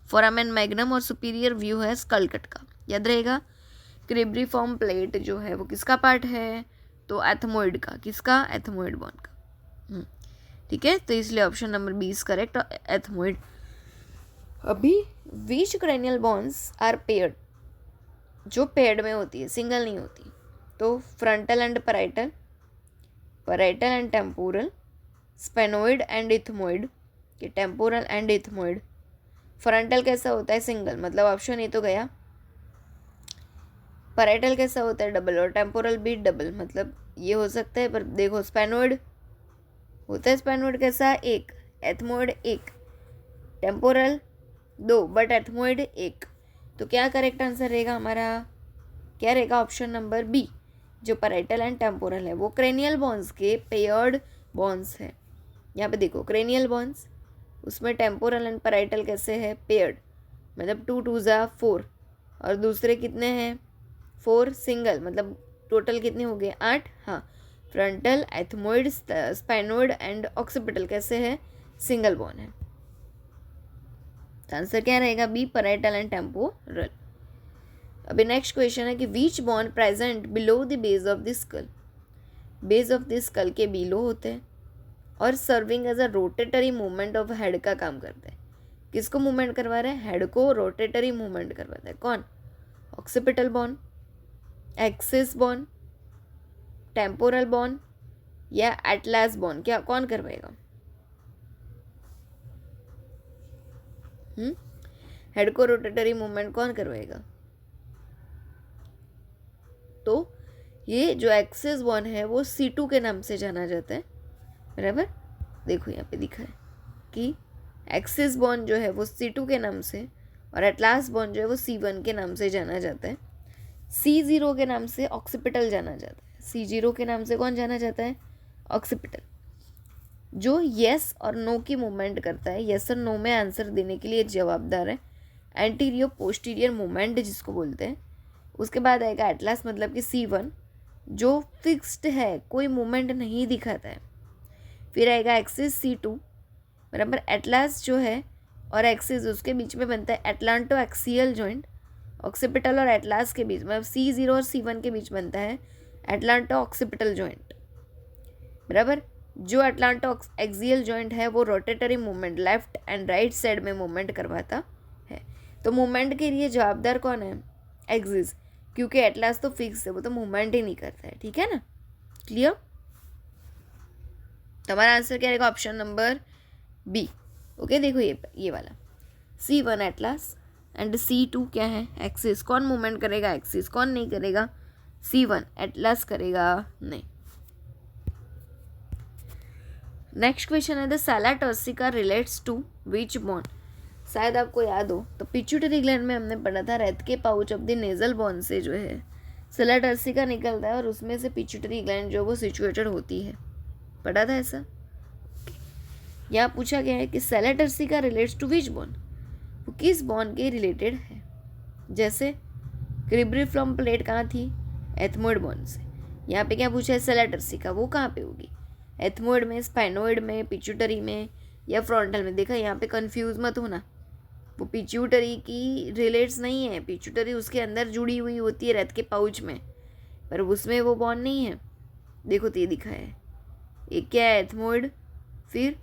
फोरामेन मैग्नम और सुपीरियर व्यू है स्कल कट का, याद रहेगा। क्रिब्रिफॉर्म प्लेट जो है वो किसका पार्ट है, तो एथमोइड का, किसका, एथमोइड बोन का। ठीक है, तो इसलिए option number B is correct, ethmoid. अभी which cranial bones are paired, जो पेयर्ड में होती है, सिंगल नहीं होती, तो frontal and parietal, parietal and temporal, sphenoid and ethmoid, ये टेम्पोरल एंड इथमोइड। फ्रंटल कैसा होता है, सिंगल, मतलब ऑप्शन ए तो गया। पैराइटल कैसा होता है, डबल, और टेम्पोरल भी डबल, मतलब ये हो सकता है। पर देखो स्पेनोइड होता है, स्पेनोइड कैसा, एक, एथमोइड एक, टेम्पोरल 2 बट एथमोइड 1। तो क्या करेक्ट आंसर रहेगा हमारा, क्या रहेगा, ऑप्शन नंबर बी, जो पैराइटल एंड टेम्पोरल है वो क्रेनियल बोन्स के पेयर्ड बोन्स है। यहाँ पे देखो क्रेनियल बोन्स, उसमें टेम्पोरल एंड पैराइटल कैसे है, पेयर्ड, मतलब 2 2 जा 4, और दूसरे कितने हैं, 4 सिंगल, मतलब टोटल कितने हो गए, 8। हाँ, frontal, ethmoid, sphenoid and occipital कैसे है, सिंगल बोन है। तो आंसर क्या रहेगा, बी, पैराइटल एंड टेम्पोरल। अभी नेक्स्ट क्वेश्चन है कि which bone present below the base of the skull. Base of the skull के बिलो होते हैं और serving as a rotatory movement of head का काम करते हैं। किसको मूवमेंट करवा रहा है? हेड को रोटेटरी मूवमेंट करवाता है। कौन? Occipital bone, axis bone, temporal bone या एटलास बोन? क्या कौन करवाएगा? हेड को रोटेटरी मूवमेंट कौन करवाएगा? तो ये जो एक्सिस बोन है वो C2 के नाम से जाना जाता है, बराबर। देखो यहाँ पे दिखा है कि एक्सिस बोन जो है वो C2 के नाम से और एटलास बोन जो है वो C1 के नाम से जाना जाता है। C0 के नाम से ऑक्सीपिटल जाना जाता है। C0 के नाम से कौन जाना जाता है? ऑक्सीपिटल, जो यस और नो की मूवमेंट करता है। यस और नो में आंसर देने के लिए जवाबदार है। एंटीरियर पोस्टीरियर मूवमेंट जिसको बोलते हैं। उसके बाद आएगा एटलास, मतलब कि C1 जो फिक्स्ड है, कोई मूवमेंट नहीं दिखाता है। फिर आएगा एक्सिस C2, बराबर। एटलास जो है और एक्सिस उसके बीच में बनता है एटलांटो एक्सियल जॉइंट। ऑक्सीपिटल और एटलास के बीच, मतलब C0 और C1 के बीच बनता है एटलांटो ऑक्सीपिटल जॉइंट, बराबर। जो एटलांटो एक्सियल जॉइंट है वो rotatory movement left and right side में मूवमेंट करवाता है। तो मूवमेंट के लिए जवाबदार कौन है? एक्सिस, क्योंकि एटलास तो फिक्स है, वो तो मूवमेंट ही नहीं करता है। ठीक है ना? क्लियर? तुम्हारा आंसर क्या रहेगा? Option number B. ओके, देखो ये वाला C1 एटलास एंड C2 क्या है? एक्सिस। कौन मूवमेंट करेगा? एक्सिस। कौन नहीं करेगा? C1। एटलास करेगा नहीं। नेक्स्ट क्वेश्चन है the sella turcica relates to which bone? शायद आपको याद हो तो पिट्यूटरी ग्लैंड में हमने पढ़ा था रेत के pouch of the nasal bone से जो है सैला टॉर्सिका निकलता है और उसमें से पिट्यूटरी ग्लैंड जो वो सिचुएटेड होती है। पढ़ा था ऐसा? यहाँ पूछा गया है कि sella turcica relates to which bone? वो किस बोन के रिलेटेड है? जैसे क्रिब्रिफ्लॉम प्लेट कहाँ थी? एथमोइड बोन से। यहाँ पे क्या पूछा है? सैला टॉर्सिका वो कहाँ पे होगी? एथमोइड में, स्पाइनोइड में, पिट्यूटरी में या फ्रंटल में? देखा, यहाँ पे कंफ्यूज मत होना। वो पिट्यूटरी की रिलेट्स नहीं है। पिट्यूटरी उसके अंदर जुड़ी हुई होती है रेत के पाउच में, पर उसमें वो बॉन्ड नहीं है। देखो तो ये दिखा है, एक क्या है? एथमोइड। फिर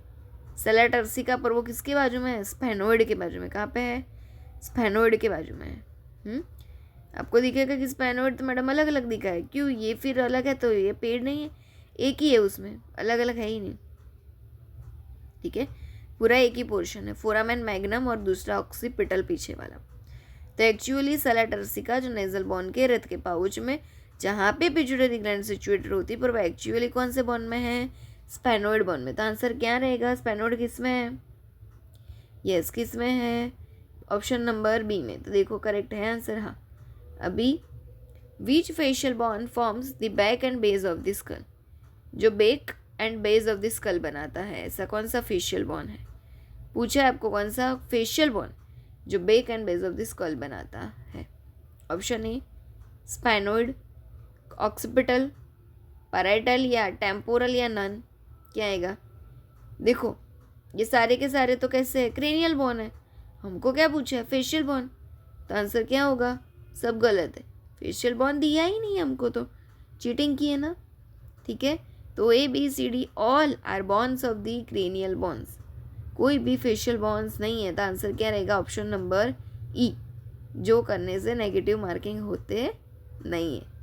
सैला टॉर्सिका, पर वो किसके बाजू में है? स्पाइनोइड के बाजू में। कहाँ पे है? स्पाइनोइड के बाजू में है। आपको दिखेगा कि स्पाइनोइड तो मैडम अलग अलग दिखा है। क्यों? ये फिर अलग है तो ये पेड़ नहीं है, एक ही है, उसमें अलग अलग है ही नहीं। ठीक है, पूरा एक ही पोर्शन है, फोरामेन मैग्नम और दूसरा ऑक्सीपिटल पीछे वाला। तो एक्चुअली सैला टॉर्सिका जो नेजल बोन के रेत के पाउच में जहाँ पे पिट्यूटरी ग्लैंड सिचुएटेड होती है, पर वो एक्चुअली कौन से बोन में है? स्पाइनोइड बोन में। तो आंसर क्या रहेगा? स्पाइनोइड किस में है? यस, किस में है? ऑप्शन नंबर बी में। तो देखो करेक्ट है आंसर। हाँ, अभी which facial bone forms the back and base of the skull? जो back and base of the skull बनाता है, ऐसा कौन सा फेशियल बोन है? पूछा है आपको कौन सा फेशियल बोन जो back and base of the skull बनाता है। Option A sphenoid, occipital, parietal या टेम्पोरल या नन? क्या आएगा? देखो ये सारे के सारे तो कैसे है? क्रेनियल बोन है। हमको क्या पूछा है? Facial bone. तो आंसर क्या होगा? सब गलत है। फेशियल बोन दिया ही नहीं हमको, तो चीटिंग की है ना। ठीक है, तो ABCD all are bones of the cranial bones. कोई भी फेशियल बोन्स नहीं है। तो आंसर क्या रहेगा? ऑप्शन नंबर ई, जो करने से नेगेटिव मार्किंग होते नहीं है।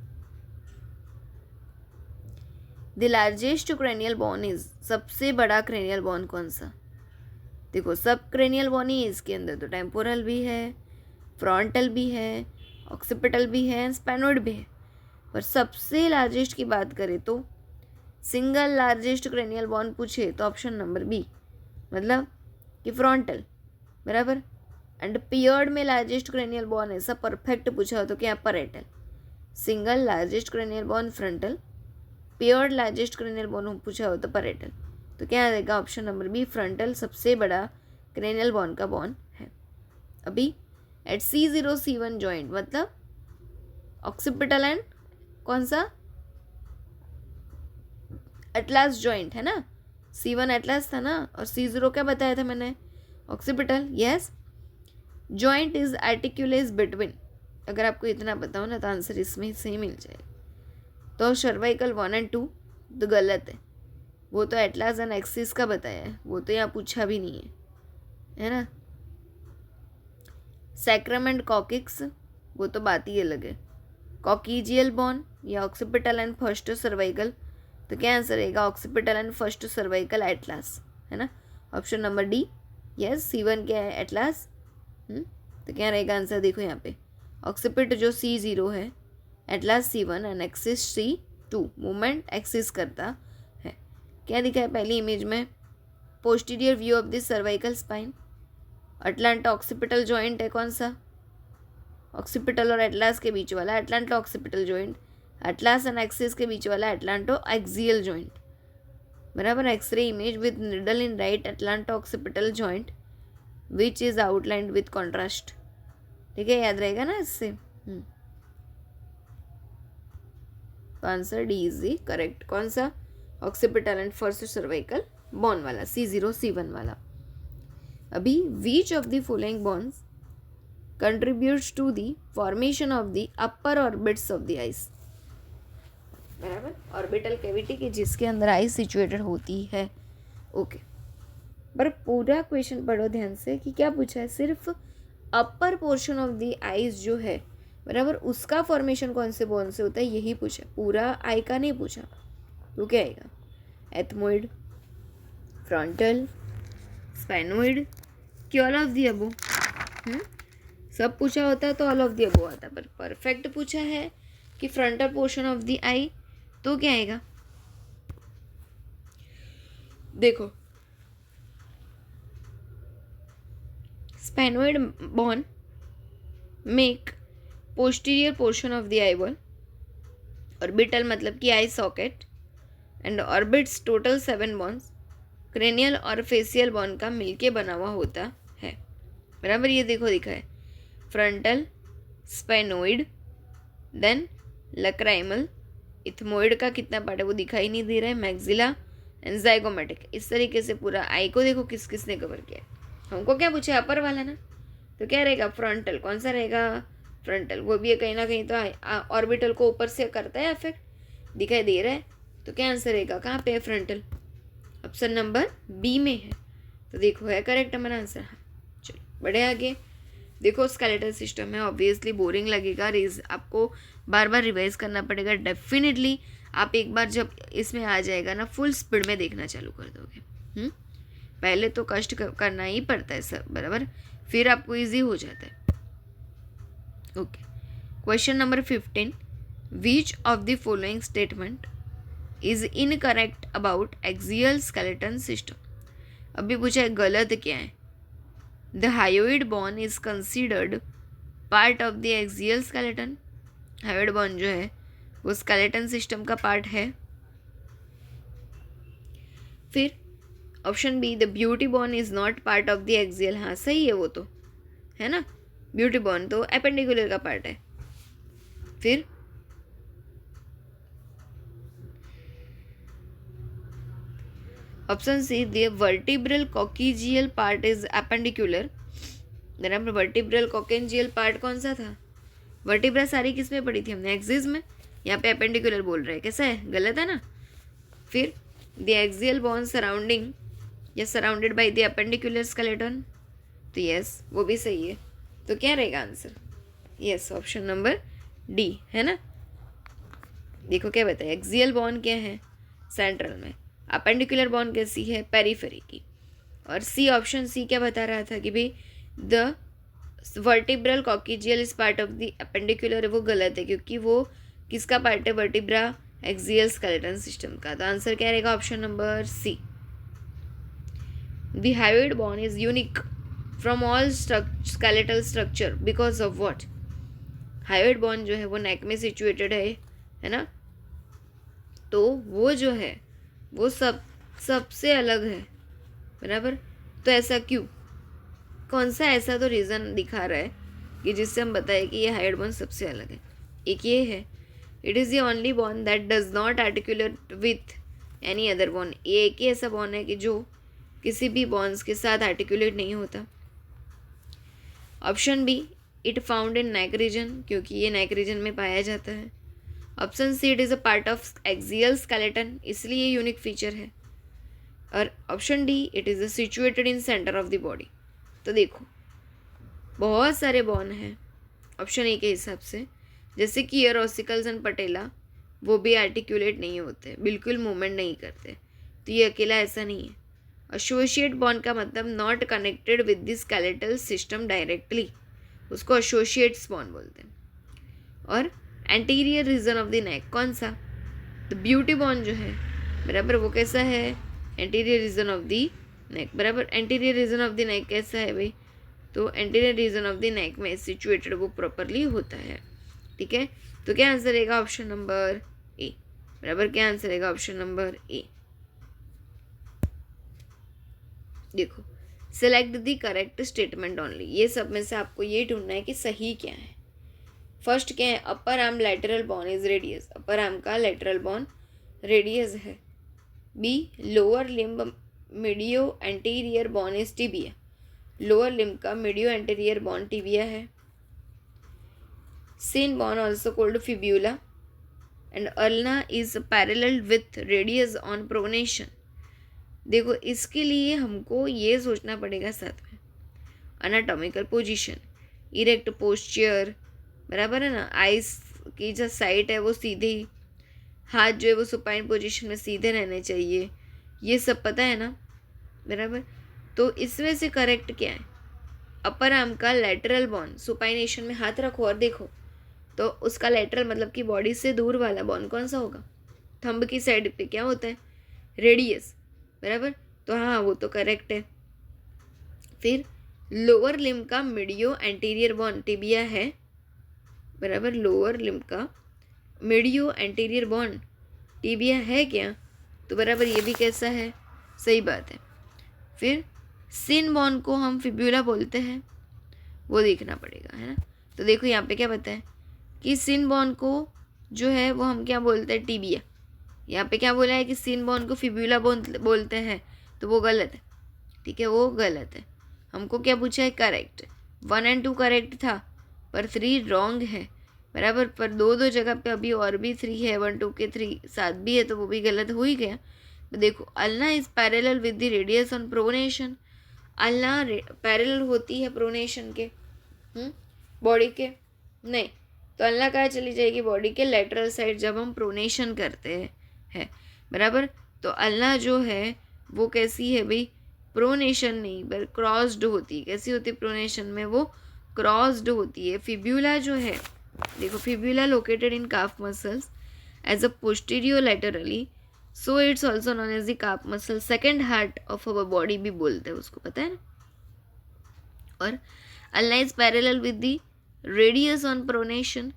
The largest cranial bone is, सबसे बड़ा क्रेनियल बोन कौन सा? देखो सब क्रेनियल बोन ही है इसके अंदर, तो टेम्पोरल भी है, फ्रंटल भी है, ऑक्सीपिटल भी है, स्पाइनोइड भी है। पर सबसे लार्जेस्ट की बात करें तो सिंगल लार्जेस्ट क्रेनियल बोन पूछे तो ऑप्शन नंबर बी, मतलब कि फ्रंटल, बराबर। एंड पियर्ड में लार्जेस्ट क्रेनियल बोन ऐसा परफेक्ट पूछा हो तो क्या? Parietal. Single largest cranial bone frontal, paired largest cranial bone पूछा हो तो पैराइटल। तो क्या आएगा? ऑप्शन नंबर बी, फ्रंटल सबसे बड़ा क्रेनियल बोन का बोन है। अभी एट C0 C1 जॉइंट, मतलब ऑक्सीपिटल एंड कौन सा? एटलास जॉइंट है ना। C1 एटलास था ना, और C0 क्या बताया था मैंने? Occipital. Yes, joint is articulates between. अगर आपको इतना पता हो ना तो आंसर इसमें से ही मिल जाएगा। तो सर्वाइकल 1 और 2 तो गलत है, वो तो एटलास एंड एक्सिस का बताया है, वो तो यहाँ पूछा भी नहीं है, है ना। सैक्रम एंड कॉकिक्स, वो तो बात ही अलग है। कॉकीजियल बोन या ऑक्सीपिटल एंड फर्स्ट सर्वाइकल, तो क्या आंसर रहेगा? Occipital and first cervical atlas, है ना। Option number D. Yes, C1 क्या है? एटलास। तो क्या रहेगा आंसर? देखो यहाँ पे ऑक्सीपिट जो C0 है, atlas C1 and axis C2, movement axis करता है। क्या दिखा है पहली इमेज में? Posterior view of this cervical spine. Atlanto occipital joint है कौन सा? ऑक्सीपिटल और एटलास के बीच वाला atlanto occipital joint. Atlas and axis के बीच वाला एटलांटो एक्सियल जॉइंट, बराबर। X ray image with needle in right atlanto occipital joint which is outlined with contrast. ठीक है, याद रहेगा ना इससे। तो answer D is the correct. कौन सा? Occipital and first cervical bone वाला, C0 C1 वाला। अभी विच of the following bones contributes to the formation of the upper orbits of the eyes, बराबर। ऑर्बिटल कैविटी की जिसके अंदर आई सिचुएटेड होती है। ओके, पर पूरा क्वेश्चन पढ़ो ध्यान से कि क्या पूछा है। सिर्फ upper portion of the eyes जो है, बराबर, उसका फॉर्मेशन कौन से बोन से होता है, यही पूछा। पूरा आई का नहीं पूछा। तो क्या आएगा? एथमोइड, फ्रंटल, स्पेनोइड, कि ऑल ऑफ द अबो? सब पूछा होता है तो ऑल ऑफ द अबो आता, पर परफेक्ट पूछा है कि frontal portion of the eye, तो क्या आएगा? देखो, sphenoid bone make posterior portion of the eye ball, orbital मतलब कि eye socket, and orbits total 7 bones cranial और फेसियल बॉन का मिलके बना हुआ होता है, बराबर। ये देखो दिखा है फ्रंटल, स्पेनोइड, देन लक्राइमल, इथमोइड का कितना पार्ट है वो दिखाई नहीं दे रहा है, मैक्सिला एंड जाइगोमेटिक। इस तरीके से पूरा आई को देखो किस किसने कवर किया है। हमको क्या पूछा? अपर वाला ना, तो क्या रहेगा? फ्रंटल। कौन सा रहेगा? फ्रंटल। वो भी कहीं ना कहीं तो ऑर्बिटल को ऊपर से करता है अफेक्ट, दिखाई दे रहा है। तो क्या आंसर रहेगा? कहाँ पे है? फ्रंटल। ऑप्शन नंबर बी में है। तो देखो है करेक्ट हमारा आंसर। हाँ, चलो बढ़े आगे। देखो स्केलेटल सिस्टम है, ऑब्वियसली बोरिंग लगेगा, आपको बार बार रिवाइज करना पड़ेगा डेफिनेटली। आप एक बार जब इसमें आ जाएगा ना, फुल स्पीड में देखना चालू कर दोगे। पहले तो कष्ट करना ही पड़ता है सब, बराबर, फिर आपको इजी हो जाता है। Okay, question number 15, which of the following statement is incorrect about axial skeleton system? अभी पूछा है गलत क्या है। The hyoid bone is considered part of the axial skeleton. hyoid bone जो है वो skeleton system का part है। फिर option B, the beauty bone is not part of the axial। हाँ सही है, वो तो है ना, beauty bone तो appendicular का part है। फिर option C, the vertebral coccygeal part is appendicular, बराबर। वर्टिब्रल कॉकेंजियल पार्ट कौन सा था? वर्टिब्रा सारी किस में पड़ी थी हमने? एक्सिस में। यहाँ पे एपेंडिकुलर बोल रहे हैं, कैसा है? गलत है ना। फिर द एक्सियल बोन सराउंडिंग या surrounded by the appendicular skeleton, तो यस वो भी सही है। तो क्या रहेगा answer? Yes, option number D, है ना। देखो क्या बताया, एक्सियल बोन क्या है? सेंट्रल में। अपेंडिकुलर बोन कैसी है? पेरिफेरी की। और सी, ऑप्शन सी क्या बता रहा था कि भाई the vertebral coccygeal is part of the appendicular, वो गलत है क्योंकि वो किसका पार्ट है? वर्टिब्रा एक्सियल स्केलेटन सिस्टम का। तो आंसर क्या रहेगा? Option number C. The hyoid bone is unique from all skeletal structure because of what? Hyoid bone जो है वो नेक में सिचुएटेड है ना, तो वो जो है वो सबसे अलग है, बराबर। तो ऐसा क्यों? कौन सा ऐसा तो रीज़न दिखा रहा है कि जिससे हम बताएं कि ये हायोइड बोन सबसे अलग है। एक ये है, it is the only bone that does not articulate with any other bone. ये एक ही ऐसा बोन है कि जो किसी भी बोन्स के साथ आर्टिकुलेट नहीं होता। Option B, it found in neck region, क्योंकि ये नेक रीजन में पाया जाता है। Option C, it is a part of axial skeleton, इसलिए यूनिक फीचर है। और option D, it is situated in centre of the body. तो देखो बहुत सारे बॉन हैं ऑप्शन ए के हिसाब से, जैसे कि ईयर ऑसिकल्स एंड पटेला, वो भी आर्टिकुलेट नहीं होते, बिल्कुल मूवमेंट नहीं करते, तो ये अकेला ऐसा नहीं है। एसोसिएट बॉन का मतलब not connected with the skeletal system directly, उसको एसोसिएट्स बॉन बोलते हैं। और एंटीरियर रीजन ऑफ द नेक कौन सा, तो ब्यूटी बॉन जो है बराबर वो कैसा है, anterior region of the neck बराबर। Anterior region of the neck कैसा है भाई, तो anterior region of the neck में सिचुएटेड वो प्रॉपरली होता है, ठीक है। तो क्या आंसर रहेगा, ऑप्शन नंबर ए बराबर। क्या आंसर रहेगा, ऑप्शन नंबर ए। देखो, select the correct statement only, ये सब में से आपको ये ढूंढना है कि सही क्या है। फर्स्ट क्या है, upper arm lateral bone is radius, upper arm का लैटरल बॉन रेडियस है। B, lower limb medio anterior bone is tibia, lower limb का मीडियो एंटीरियर बॉन टिबिया है। Shin bone also called fibula and ulna is parallel with radius on pronation. देखो, इसके लिए हमको ये सोचना पड़ेगा साथ में, अनाटॉमिकल पोजीशन, इरेक्ट पोस्चर बराबर है ना, आइस की जो साइड है वो सीधी, हाथ जो है वो सुपाइन पोजीशन में सीधे रहने चाहिए, ये सब पता है ना बराबर। तो इसमें से करेक्ट क्या है, अपर आर्म का लैटरल बॉन, सुपाइनेशन में हाथ रखो और देखो, तो उसका लैटरल मतलब कि बॉडी से दूर वाला बॉन कौन सा होगा, थंब की साइड पे क्या होता है, रेडियस बराबर। तो हाँ, वो तो करेक्ट है। फिर लोअर लिम्ब का मीडियो एंटीरियर बॉन टिबिया है बराबर, लोअर लिम्ब का मीडियो एंटीरियर बॉन टिबिया है क्या, तो बराबर ये भी कैसा है, सही बात है। फिर सिन बॉन को हम फिब्यूला बोलते हैं, वो देखना पड़ेगा है ना। तो देखो यहाँ पे क्या बताए कि सिन बॉन को जो है वो हम क्या बोलते हैं, टिबिया। यहाँ पे क्या बोला है कि सिन बॉन को फिब्यूला बोलते हैं, तो वो गलत है, ठीक है, वो गलत है। हमको क्या पूछा है, करेक्ट। 1 और 2 करेक्ट था पर 3 रॉन्ग है बराबर, पर दो जगह पे अभी और भी 3 है, 1 2 के 3 साथ भी है, तो वो भी गलत हो ही गया। तो देखो, ulna is parallel with the radius on pronation, ulna parallel होती है प्रोनेशन के, बॉडी के नहीं, तो अल्ना कहाँ चली जाएगी, बॉडी के लेटरल साइड जब हम प्रोनेशन करते हैं बराबर। तो अल्ना जो है वो कैसी है भाई, प्रोनेशन नहीं पर क्रॉस्ड होती है। कैसी होती है प्रोनेशन में, वो क्रॉस्ड होती है। फिब्यूला जो है, देखो, fibula located in calf muscles as a posterior laterally, so it's also known as the calf muscle, second heart of our body भी बोलते हैं उसको, पता है ना। और ulna is parallel with the radius on pronation,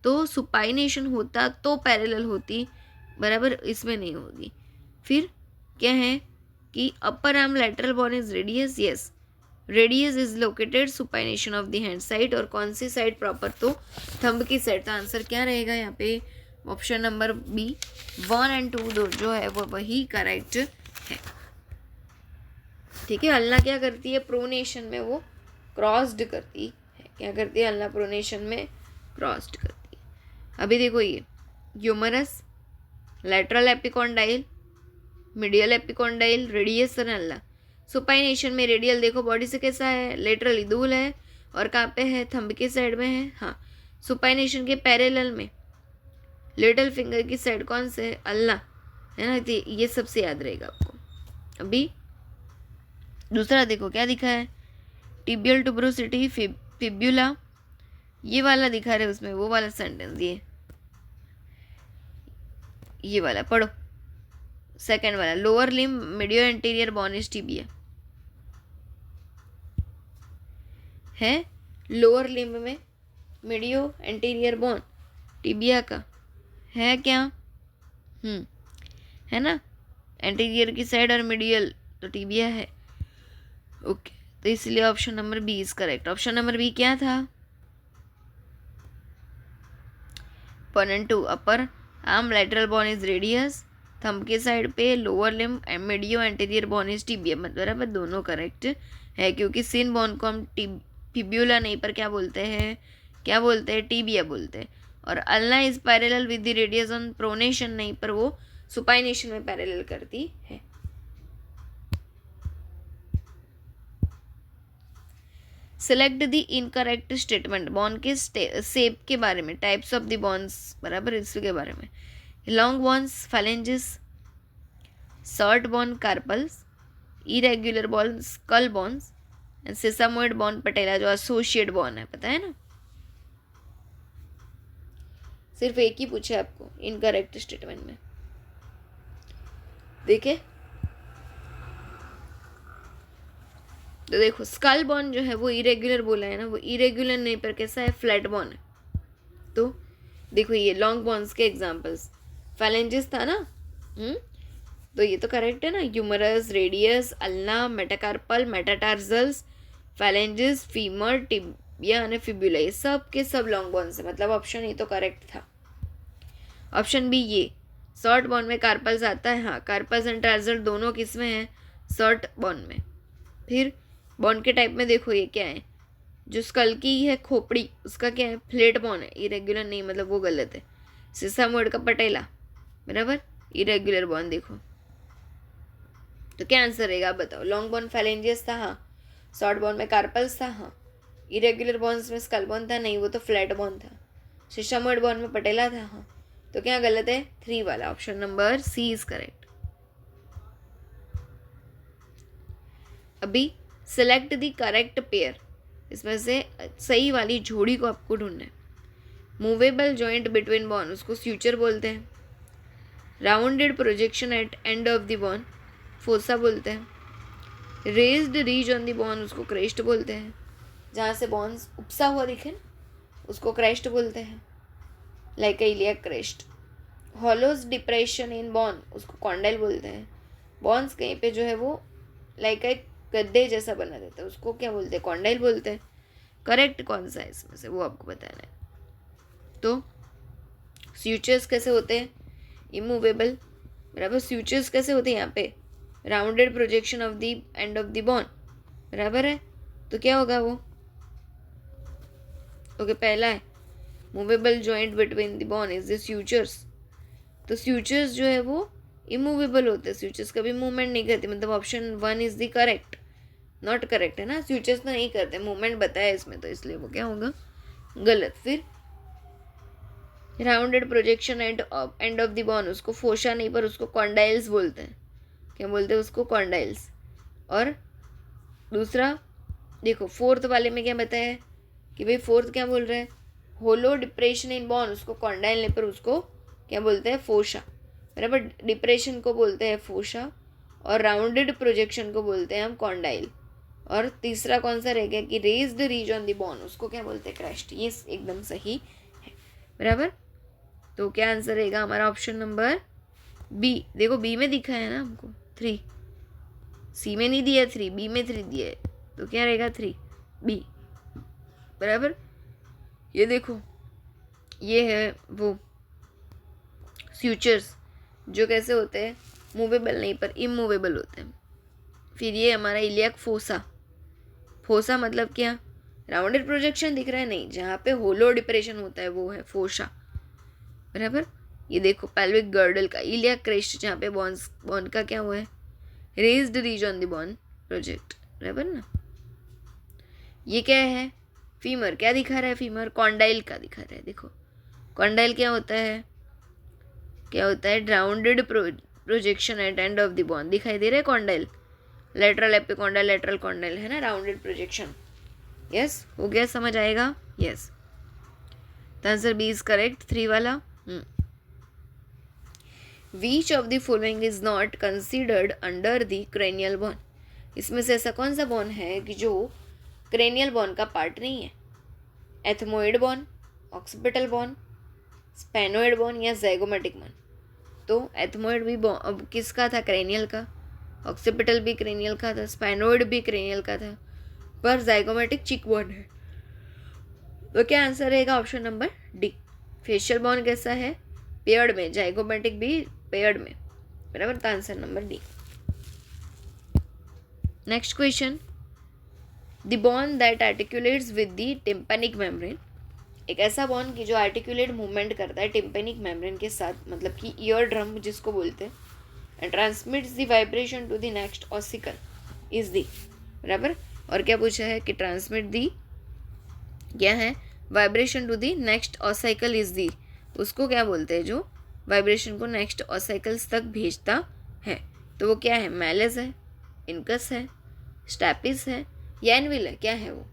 तो सुपाइनेशन होता तो पैरेलल होती बराबर, इसमें नहीं होगी। फिर क्या है कि upper arm lateral bone is radius, yes, radius is located supination of the hand side, और कौन सी साइड प्रॉपर, तो थंब की साइड। तो आंसर क्या रहेगा यहाँ पे, ऑप्शन नंबर बी। 1 और 2 जो है वो वही करेक्ट है, ठीक है। अल्ना क्या करती है, प्रोनेशन में वो क्रॉस्ड करती है, क्या करती है अल्ना, प्रोनेशन में क्रॉस्ड करती है। अभी देखो, ये humerus, lateral epicondyle, medial epicondyle, radius और अल्ना। सुपाइनेशन में रेडियल देखो बॉडी से कैसा है, लेटरली दूर है, और कहाँ पे है, थंब के साइड में है। हाँ, सुपाइनेशन के पैरेलल में लिटिल फिंगर की साइड कौन से, अल्ना है ना। ये सबसे याद रहेगा आपको। अभी दूसरा देखो क्या दिखा है, टिबियल ट्यूबरोसिटी, फिब्यूला, ये वाला दिखा रहे उसमें, वो वाला सेंटेंस, ये वाला पढ़ो, सेकंड वाला, lower limb medio anterior bone is tibia है, लोअर लिम्ब में मीडियो एंटीरियर बोन टिबिया का है क्या, है ना, एंटीरियर की साइड और मीडियल तो टिबिया है, ओके। तो इसलिए option number B is correct. Option number B क्या था, 1 और 2, upper arm lateral bone is radius, thumb के साइड पे lower limb medio anterior bone is tibia, बराबर दोनों करेक्ट है, क्योंकि सिन बोन को हम फिब्यूला नहीं पर क्या बोलते हैं, टिबिया बोलते हैं। और ulna is parallel with the radius on pronation नहीं पर वो सुपाइनेशन में पैरेलल करती है। Select the incorrect statement, bond के शेप के बारे में, टाइप्स ऑफ द बॉन्ड्स बराबर इसके बारे में, long bones phalanges, short bone carpals, irregular bone skull bones and sesamoid bone patella जो एसोसिएट बॉन्ड है, पता है ना। सिर्फ एक ही पूछे आपको इनकरेक्ट स्टेटमेंट में, देखे तो देखो स्कल बॉन्ड जो है वो इरेग्युलर बोला है ना, वो इरेग्युलर नहीं पर कैसा है, फ्लैट बॉन्ड है। तो देखो ये लॉन्ग बॉन्ड्स के एग्जांपल्स, phalanges था ना, तो ये तो करेक्ट है ना, humerus, radius, ulna, metacarpal, metatarsals, phalanges, femur, tibia और फिबुला, ये सब के सब लॉन्ग बॉन्ड्स है, मतलब ऑप्शन ये तो करेक्ट था। ऑप्शन बी ये शॉर्ट बॉन्ड में कार्पल्स आता है, हाँ कार्पल्स एंड टार्जल दोनों किस में है, शॉर्ट बॉन्ड में। फिर बॉन्ड के टाइप में देखो ये क्या है, जो स्कल की है खोपड़ी उसका क्या है, फ्लैट बॉन्ड है, इरेग्युलर नहीं, मतलब वो गलत है। सीसामोइड का पटेला बराबर इरेग्युलर बॉन्ड। देखो तो क्या आंसर रहेगा आप बताओ, लॉन्ग बॉन्ड phalanges था, हाँ शॉर्ट बॉन्ड में कार्पल्स था, हाँ इरेग्युलर बॉन्ड्स में स्कल बॉन्ड था, नहीं वो तो फ्लैट बॉन्ड था। सीसामोइड बॉन्ड में पटेला था, हाँ तो क्या गलत है, 3 वाला, option number C is correct. अभी सिलेक्ट द करेक्ट पेयर, इसमें से सही वाली जोड़ी को आपको ढूंढना है। मूवेबल जॉइंट बिटवीन बॉन्ड उसको फ्यूचर बोलते हैं, rounded projection at end of the bone fossa बोलते हैं, raised ridge on the bone उसको क्रेस्ट बोलते हैं, जहाँ से बॉन्ड्स उपसा हुआ दिखे उसको क्रेस्ट बोलते हैं, like iliac crest. Hollows depression in bone उसको कॉन्डाइल बोलते हैं, बॉन्ड्स कहीं पे जो है वो लाइक एक गद्दे जैसा बना देता है उसको क्या बोलते हैं, कॉन्डाइल बोलते हैं। करेक्ट कौन सा है इसमें से वो आपको बताना है। तो स्यूचर्स कैसे होते हैं, इमूवेबल बराबर, स्यूचर्स कैसे होते हैं यहाँ पे, rounded projection of the end of the bone बराबर है, तो क्या होगा वो, ओके पहला है movable joint between the bone is the sutures, तो स्यूचर्स जो है वो इमूवेबल होते हैं, स्यूचर्स कभी मूवमेंट नहीं करती, मतलब option 1 is the correct, not correct है ना, स्यूचर्स तो नहीं करते, मूवमेंट बताया इसमें तो इसलिए वो क्या होगा गलत। फिर rounded projection and of the bone उसको फोशा नहीं पर उसको कॉन्डाइल्स बोलते हैं, क्या बोलते हैं उसको, कॉन्डाइल्स। और दूसरा देखो फोर्थ वाले में क्या बताया है कि भाई फोर्थ क्या बोल रहे हैं, होलो डिप्रेशन इन बॉन्ड उसको कॉन्डाइल नहीं पर उसको क्या बोलते हैं, फोशा बराबर, डिप्रेशन को बोलते हैं फोशा और राउंडेड प्रोजेक्शन को बोलते हैं हम कॉन्डाइल। और तीसरा कौन सा रह गया कि raised ridge on the bone उसको क्या बोलते हैं, क्रेस्ट, ये एकदम सही है बराबर। तो क्या आंसर रहेगा हमारा ऑप्शन नंबर बी, देखो बी में दिखा है ना हमको 3, सी में नहीं दिया 3, बी में 3 दिया है, तो क्या रहेगा 3 बी बराबर। ये देखो ये है वो स्यूचर्स जो कैसे होते हैं, मूवेबल नहीं पर इमूवेबल होते हैं। फिर ये हमारा इलियक फोसा, फोसा मतलब क्या, राउंडेड प्रोजेक्शन दिख रहा है नहीं, जहाँ पे होलो डिप्रेशन होता है वो है फोशा बराबर। ये देखो पेल्विक गर्डल का इलियक क्रेस्ट जहाँ पे बॉन्ड का क्या हुआ है, raised ridge on the bone project बराबर ना। ये क्या है, फीमर क्या दिखा रहा है, फीमर कॉन्डाइल का दिखा रहा है। देखो कॉन्डाइल क्या होता है, क्या होता है, rounded projection at end of the bone दिखाई दे रहा है condyle, lateral epicondyle, lateral condyle है ना, राउंडेड प्रोजेक्शन। यस हो गया, समझ आएगा, यस तो आंसर बी इज करेक्ट 3 वाला। Which of the following is not considered under the cranial bone, इसमें से ऐसा कौन सा बॉन है कि जो क्रेनियल बॉन का पार्ट नहीं है, एथमोइड बॉन, ऑक्सीपिटल बॉन, स्पेनोइड बॉन या ज़ाइगोमेटिक बॉन। तो एथमोइड भी अब किसका था, क्रेनियल का, ऑक्सीपिटल भी क्रेनियल का था, स्पेनोइड भी क्रेनियल का था, पर ज़ाइगोमेटिक चिक बॉन है। तो क्या आंसर रहेगा ऑप्शन नंबर डी। फेशियल बॉन कैसा है, पेयर्ड में, ज़ाइगोमेटिक भी पेयर्ड में बराबर, तो answer number D. Next question, the bone that articulates with the tympanic membrane, एक ऐसा बॉन की जो आर्टिकुलेट मूवमेंट करता है टिम्पैनिक मेम्ब्रेन के साथ, मतलब कि ईयर ड्रम जिसको बोलते हैं, and transmits the vibration to the next ossicle is the बराबर। और क्या पूछा है कि ट्रांसमिट दी क्या है vibration to the next ossicle is the, उसको क्या बोलते हैं जो वाइब्रेशन को नेक्स्ट ऑसाइकल्स तक भेजता है। तो वो क्या है, मैलेस है, इनकस है, स्टैपिस है या एनविल है, क्या है वो।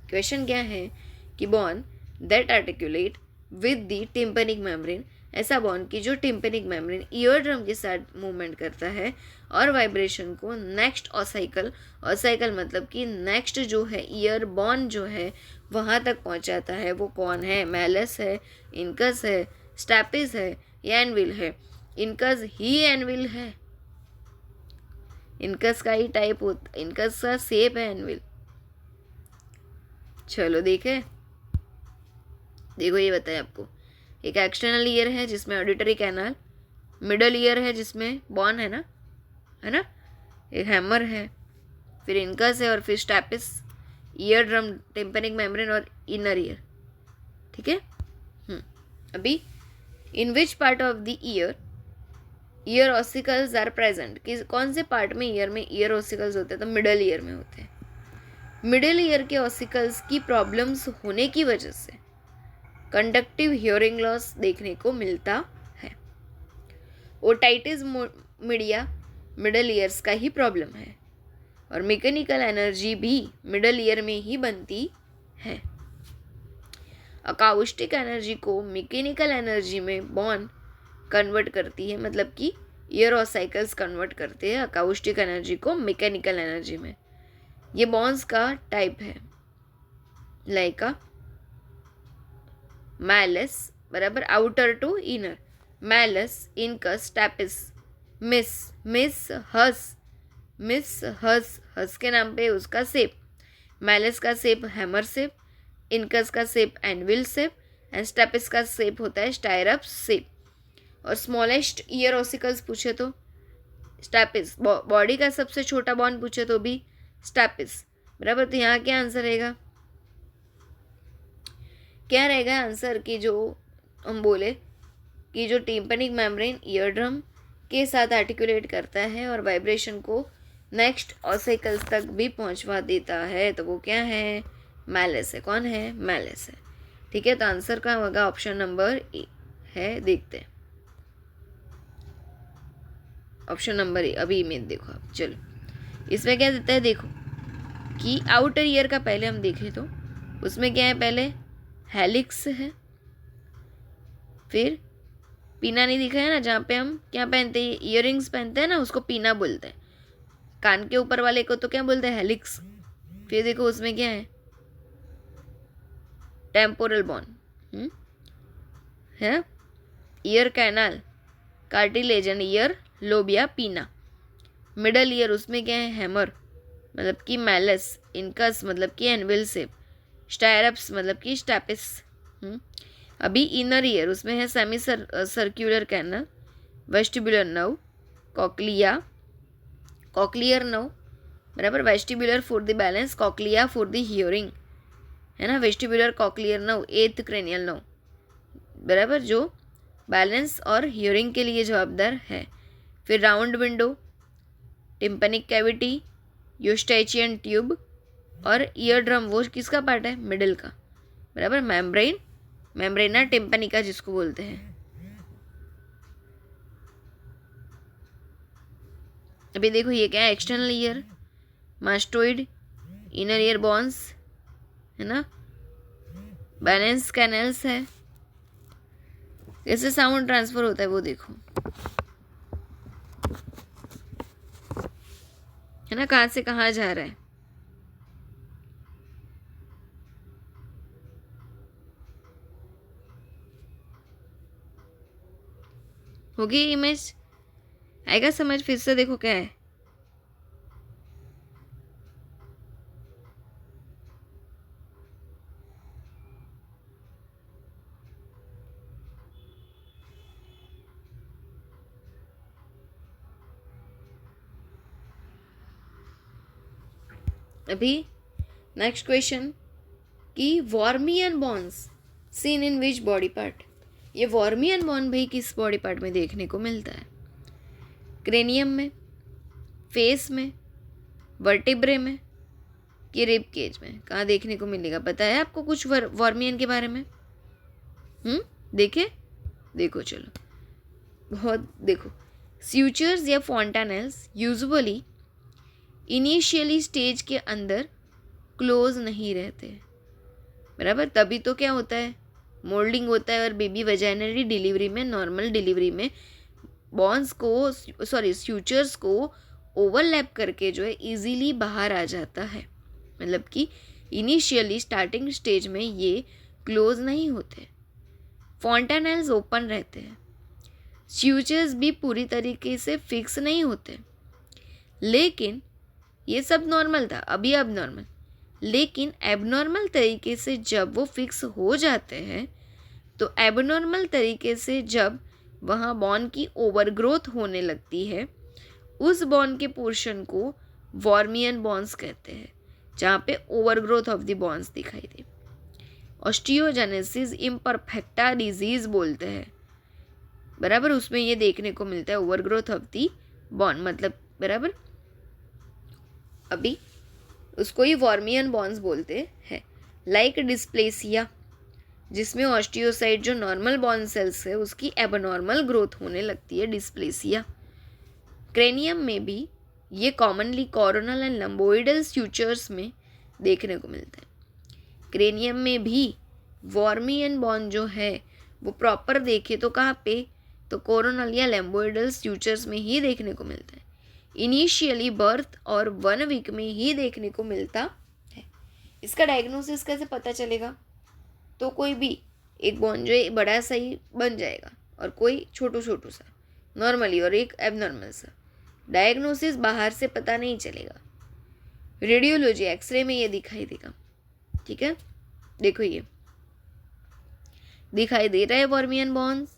क्वेश्चन क्या है कि bone that articulate with the tympanic membrane, ऐसा बॉन की जो टिम्पेनिक मेम्ब्रेन ईयर ड्रम के साथ मूवमेंट करता है और वाइब्रेशन को नेक्स्ट ऑसाइकल, ऑसाइकल मतलब कि नेक्स्ट जो है ईयर बॉन जो है वहाँ तक पहुँचाता है, वो कौन है, मैलस है, इनकस है, स्टैपिस है या एनविल है। इनकस ही एनविल है, इनकस का ही टाइप होता, इनकस का शेप है एनविल। चलो देखो ये बताए आपको, एक एक्सटर्नल ईयर है जिसमें ऑडिटरी कैनाल, मिडल ईयर है जिसमें बॉन है ना, एक हैमर है, फिर इनकस है और फिर stapes, ear drum, tympanic membrane और इनर ईयर। ठीक है। अभी in which part of the ear ossicles are present, कि कौन से पार्ट में ईयर ऑसिकल्स होते हैं, तो मिडल ईयर में होते हैं। मिडिल ईयर के ऑसिकल्स की प्रॉब्लम्स होने की वजह से कंडक्टिव हियरिंग लॉस देखने को मिलता है। ओटाइटिस मीडिया मिडल ईयर्स का ही प्रॉब्लम है और मैकेनिकल एनर्जी भी मिडल ईयर में ही बनती है। अकाउस्टिक एनर्जी को मैकेनिकल एनर्जी में बॉन कन्वर्ट करती है, मतलब कि ईयर ऑसाइकल्स कन्वर्ट करते हैं अकाउस्टिक एनर्जी को मैकेनिकल एनर्जी में। ये बॉन्स का टाइप है लाइक मैलस बराबर outer to inner, malleus, incus, stapes, मिस हस के नाम पे उसका शेप, मैलस का शेप हैमर शेप, इनकस का shape anvil shape and stapes का शेप होता है स्टायरप शेप। और स्मॉलेस्ट ईयर ऑसिकल्स पूछे तो स्टैपिस, बॉडी का सबसे छोटा बॉन्ड पूछे तो भी स्टैपिस बराबर। तो यहाँ क्या आंसर रहेगा, क्या रहेगा आंसर कि जो हम बोले कि जो टिम्पेनिक मेम्ब्रेन ईयर ड्रम के साथ आर्टिकुलेट करता है और वाइब्रेशन को नेक्स्ट ऑसिकल्स तक भी पहुंचवा देता है, तो वो क्या है, मैलस है। कौन है, मैलस है। ठीक है, तो आंसर का होगा ऑप्शन नंबर ए है। देखते हैं ऑप्शन नंबर ए। अभी इमेज देखो आप, चलो इसमें क्या देता है, देखो कि आउटर ईयर का पहले हम देखें तो उसमें क्या है, पहले हेलिक्स है, फिर पीना नहीं दिखा है ना, जहाँ पे हम क्या पहनते हैं, ईयरिंग्स पहनते हैं ना, उसको पीना बोलते हैं। कान के ऊपर वाले को तो क्या बोलते हैं, हेलिक्स। फिर देखो उसमें क्या है, टेम्पोरल बॉन है, ear canal, cartilage and ear lobe या पीना। मिडल ईयर उसमें क्या है, हैमर मतलब कि मैलस, इनकस मतलब कि एनविल शेप, स्टायरप्स मतलब कि स्टैपिस। अभी इनर ईयर उसमें है semi circular canal, vestibular nerve, cochlear nerve बराबर, vestibular for the balance, cochlea for the hearing है ना, vestibular cochlear nerve, eighth cranial nerve बराबर, जो बैलेंस और हियरिंग के लिए जवाबदार है। फिर round window, tympanic cavity, eustachian tube और ईयर ड्रम, वो किसका पार्ट है, मिडिल का बराबर, मेम्ब्रेना टिम्पेनिका जिसको बोलते हैं। अभी देखो ये क्या है, external ear, mastoid, inner ear bones है ना, बैलेंस कैनल्स है। कैसे साउंड ट्रांसफर होता है वो देखो है ना, कहाँ से कहाँ जा रहा है। होगी इमेज, आएगा समझ। फिर से देखो क्या है, अभी नेक्स्ट क्वेश्चन कि wormian bones seen in which body part. ये वॉर्मियन बॉन्ड भाई किस बॉडी पार्ट में देखने को मिलता है, क्रेनियम में, फेस में, वर्टिब्रे में कि रिब केज में कहाँ देखने को मिलेगा? पता है आपको कुछ वर्मियन के बारे में? देखे? देखो चलो, बहुत देखो। स्यूचर्स या फॉन्टानेल्स यूजुअली इनिशियली स्टेज के अंदर क्लोज नहीं रहते, बराबर। तभी तो क्या होता है, मोल्डिंग होता है और बेबी वजाइनरी डिलीवरी में, नॉर्मल डिलीवरी में बॉन्स को स्यूचर्स को ओवरलैप करके जो है इजीली बाहर आ जाता है। मतलब कि इनिशियली स्टार्टिंग स्टेज में ये क्लोज नहीं होते, फॉन्टानेल्स ओपन रहते हैं। स्यूचर्स भी पूरी तरीके से फिक्स नहीं होते, लेकिन ये सब नॉर्मल था, अभी अब नॉर्मल। लेकिन एबनॉर्मल तरीके से जब वो फिक्स हो जाते हैं, तो एबनॉर्मल तरीके से जब वहाँ बॉन की ओवरग्रोथ होने लगती है, उस बॉन के पोर्शन को वॉर्मियन बॉन्स कहते हैं, जहाँ पे ओवरग्रोथ ऑफ द बॉन्स दिखाई दे। ऑस्टियोजेनेसिस इम्परफेक्टा डिजीज बोलते हैं, बराबर। उसमें ये देखने को मिलता है ओवरग्रोथ ऑफ द बॉन, मतलब बराबर। अभी उसको ही वॉर्मियन बॉन्स बोलते हैं। लाइक डिस्प्लेसिया, जिसमें ऑस्टियोसाइट जो नॉर्मल बॉन सेल्स है उसकी एबनॉर्मल ग्रोथ होने लगती है, डिस्प्लेसिया। क्रेनियम में भी ये कॉमनली कोरोनल एंड लंबोइडल स्यूचर्स में देखने को मिलता है। क्रेनियम में भी वॉर्मियन बॉन जो है वो प्रॉपर देखे तो कहाँ पे, तो कोरोनल या लंबोइडल स्यूचर्स में ही देखने को मिलता है। इनिशियली बर्थ और 1 वीक में ही देखने को मिलता है। इसका डायग्नोसिस कैसे पता चलेगा? तो कोई भी एक बॉन जो है बड़ा सा ही बन जाएगा और कोई छोटू छोटू सा नॉर्मली और एक एबनॉर्मल सा। डायग्नोसिस बाहर से पता नहीं चलेगा, रेडियोलॉजी एक्सरे में ये दिखाई देगा, ठीक है। देखो ये दिखाई दे रहा है वॉर्मियन बॉन्स,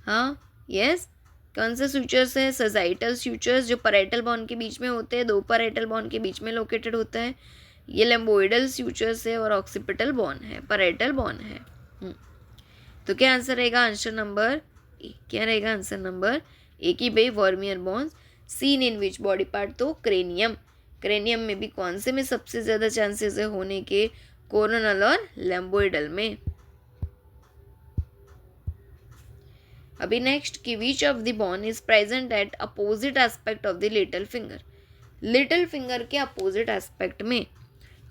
हाँ यस। कौन से स्यूचर्स है? सजाइटल स्यूचर्स जो पैराइटल बॉन के बीच में होते हैं, 2 पैराइटल बॉन के बीच में लोकेटेड होता है। ये लंबोइडल स्यूचर्स है और ऑक्सीपिटल बॉन है, पैराइटल बॉन है। तो क्या आंसर रहेगा? Answer number A. क्या रहेगा आंसर नंबर ए की भाई wormian bones seen in which body part? तो क्रेनियम। क्रेनियम में भी कौन से में सबसे ज़्यादा चांसेस है होने के? कोरोनल और लंबोइडल में। अभी नेक्स्ट कि which of the bone is present at opposite aspect of the little finger? Little finger के अपोजिट एस्पेक्ट में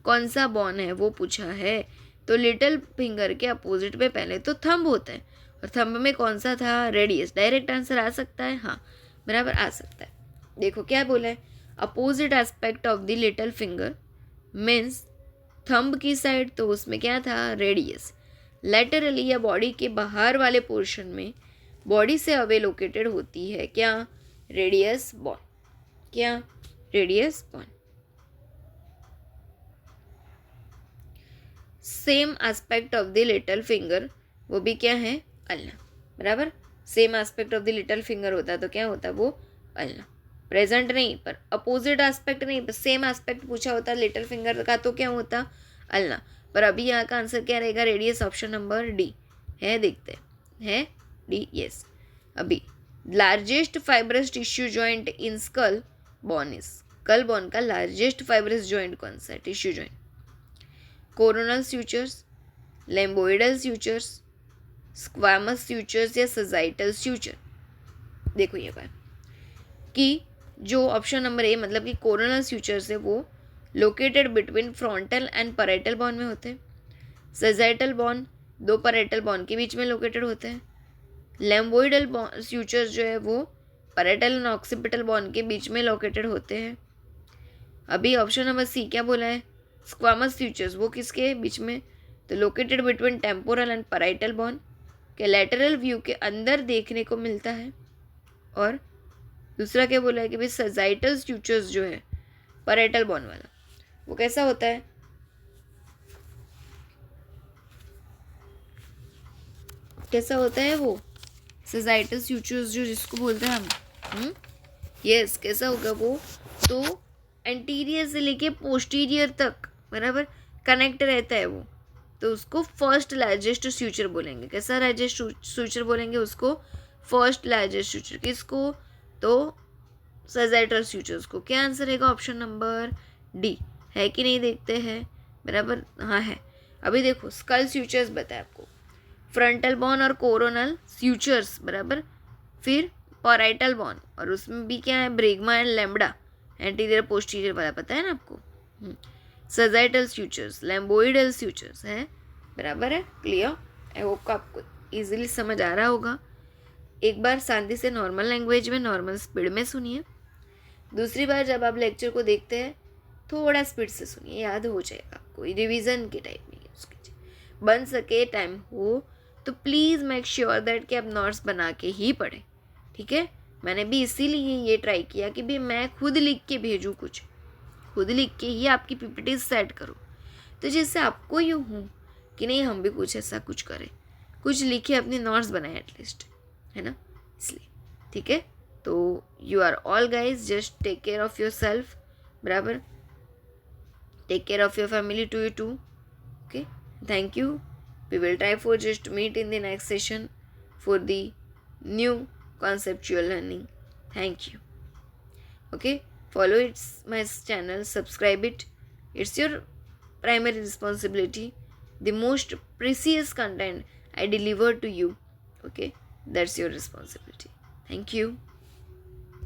कौन सा बॉन है वो पूछा है। तो लिटिल फिंगर के अपोजिट में पहले तो थंब होता है, और थंब में कौन सा था? रेडियस। डायरेक्ट आंसर आ सकता है, हाँ बराबर आ सकता है। देखो क्या बोला है, opposite aspect of the little finger means thumb की साइड, तो उसमें क्या था? रेडियस। लेटरली या बॉडी के बाहर वाले पोर्शन में बॉडी से अवे लोकेटेड होती है क्या? रेडियस बॉन। क्या? Radius bone. Same aspect of the little finger, वो भी क्या है? अल्ना, बराबर। Same aspect of the little finger होता है तो क्या होता है वो? अल्ना। प्रेजेंट नहीं पर अपोजिट एस्पेक्ट नहीं, पर सेम एस्पेक्ट पूछा होता है लिटिल फिंगर का तो क्या होता? अल्ना। पर अभी यहाँ का आंसर क्या रहेगा? रेडियस। ऑप्शन नंबर डी है, देखते हैं डी, यस। अभी largest fibrous tissue joint in skull bone is? Skull bone का लार्जेस्ट फाइब्रस जॉइंट कौन सा है? Tissue joint? कोरोनल स्यूचर्स, लैम्बोइडल स्यूचर्स, स्क्वामस स्यूचर्स या सजाइटल स्यूचर? देखो ये बात कि जो ऑप्शन नंबर ए मतलब कि कोरोनल स्यूचर्स है वो located between frontal and parietal bone में होते हैं। सजाइटल बॉन 2 पैराइटल बॉन के बीच में लोकेटेड होते हैं। लैम्बोइडल स्यूचर्स जो है वो पैराइटल एंड ऑक्सीपिटल बॉन के बीच में लोकेटेड होते हैं। अभी ऑप्शन नंबर सी क्या बोला है? स्क्वामस स्यूचर्स, वो किसके बीच में? तो located between temporal and parietal bone के लैटरल व्यू के अंदर देखने को मिलता है। और दूसरा क्या बोला है कि भाई सजाइटल स्यूचर्स जो है पैराइटल बॉन वाला वो कैसा होता है? कैसा होता है वो सजाइटल स्यूचर्स जो जिसको बोलते हैं हम? यस, कैसा होगा वो? तो एंटीरियर से लेके पोस्टीरियर तक बराबर कनेक्ट रहता है वो, तो उसको फर्स्ट लार्जेस्ट स्यूचर बोलेंगे। कैसा लार्जेस्ट स्यूचर बोलेंगे उसको? First largest suture. किसको? तो सजाइटल स्यूचर्स को। क्या आंसर रहेगा? ऑप्शन नंबर डी, है कि नहीं देखते हैं, बराबर, हाँ है। अभी देखो स्कल स्यूचर्स बताए आपको, फ्रंटल बोन और कोरोनल स्यूचर्स, बराबर, फिर पॉराइटल बोन, और उसमें भी क्या है, ब्रेगमा एंड लैम्बडा, एंटीरियर पोस्टीरियर वाला पता है ना आपको, सजाइटल स्यूचर्स, लैम्बोइडल स्यूचर्स है, बराबर है, क्लियर। आई होप को आपको इजीली समझ आ रहा होगा। एक बार शांति से नॉर्मल लैंग्वेज में नॉर्मल स्पीड में सुनिए, दूसरी बार जब आप लेक्चर को देखते हैं थोड़ा स्पीड से सुनिए, याद हो जाएगा आपको, रिवीजन के टाइप में यूज़ कीजिए। बन सके टाइम हो तो प्लीज़ मेक श्योर दैट कि आप नोट्स बना के ही पढ़ें, ठीक है। मैंने भी इसीलिए ये ट्राई किया कि भी मैं खुद लिख के भेजूँ, कुछ खुद लिख के ही आपकी पीपीटी सेट करूँ, तो जिससे आपको यूँ हो कि नहीं हम भी कुछ ऐसा कुछ करें, कुछ लिखे, अपनी नोट्स बनाए एटलीस्ट, है ना, इसलिए, ठीक है। तो you are all guys, just take care of yourself, बराबर, take care of your family to you too, okay, thank you. We will try for just meet in the next session for the new conceptual learning. Thank you. Okay, follow it's my channel, subscribe it, it's your primary responsibility, the most precious content I deliver to you, okay, that's your responsibility. Thank you.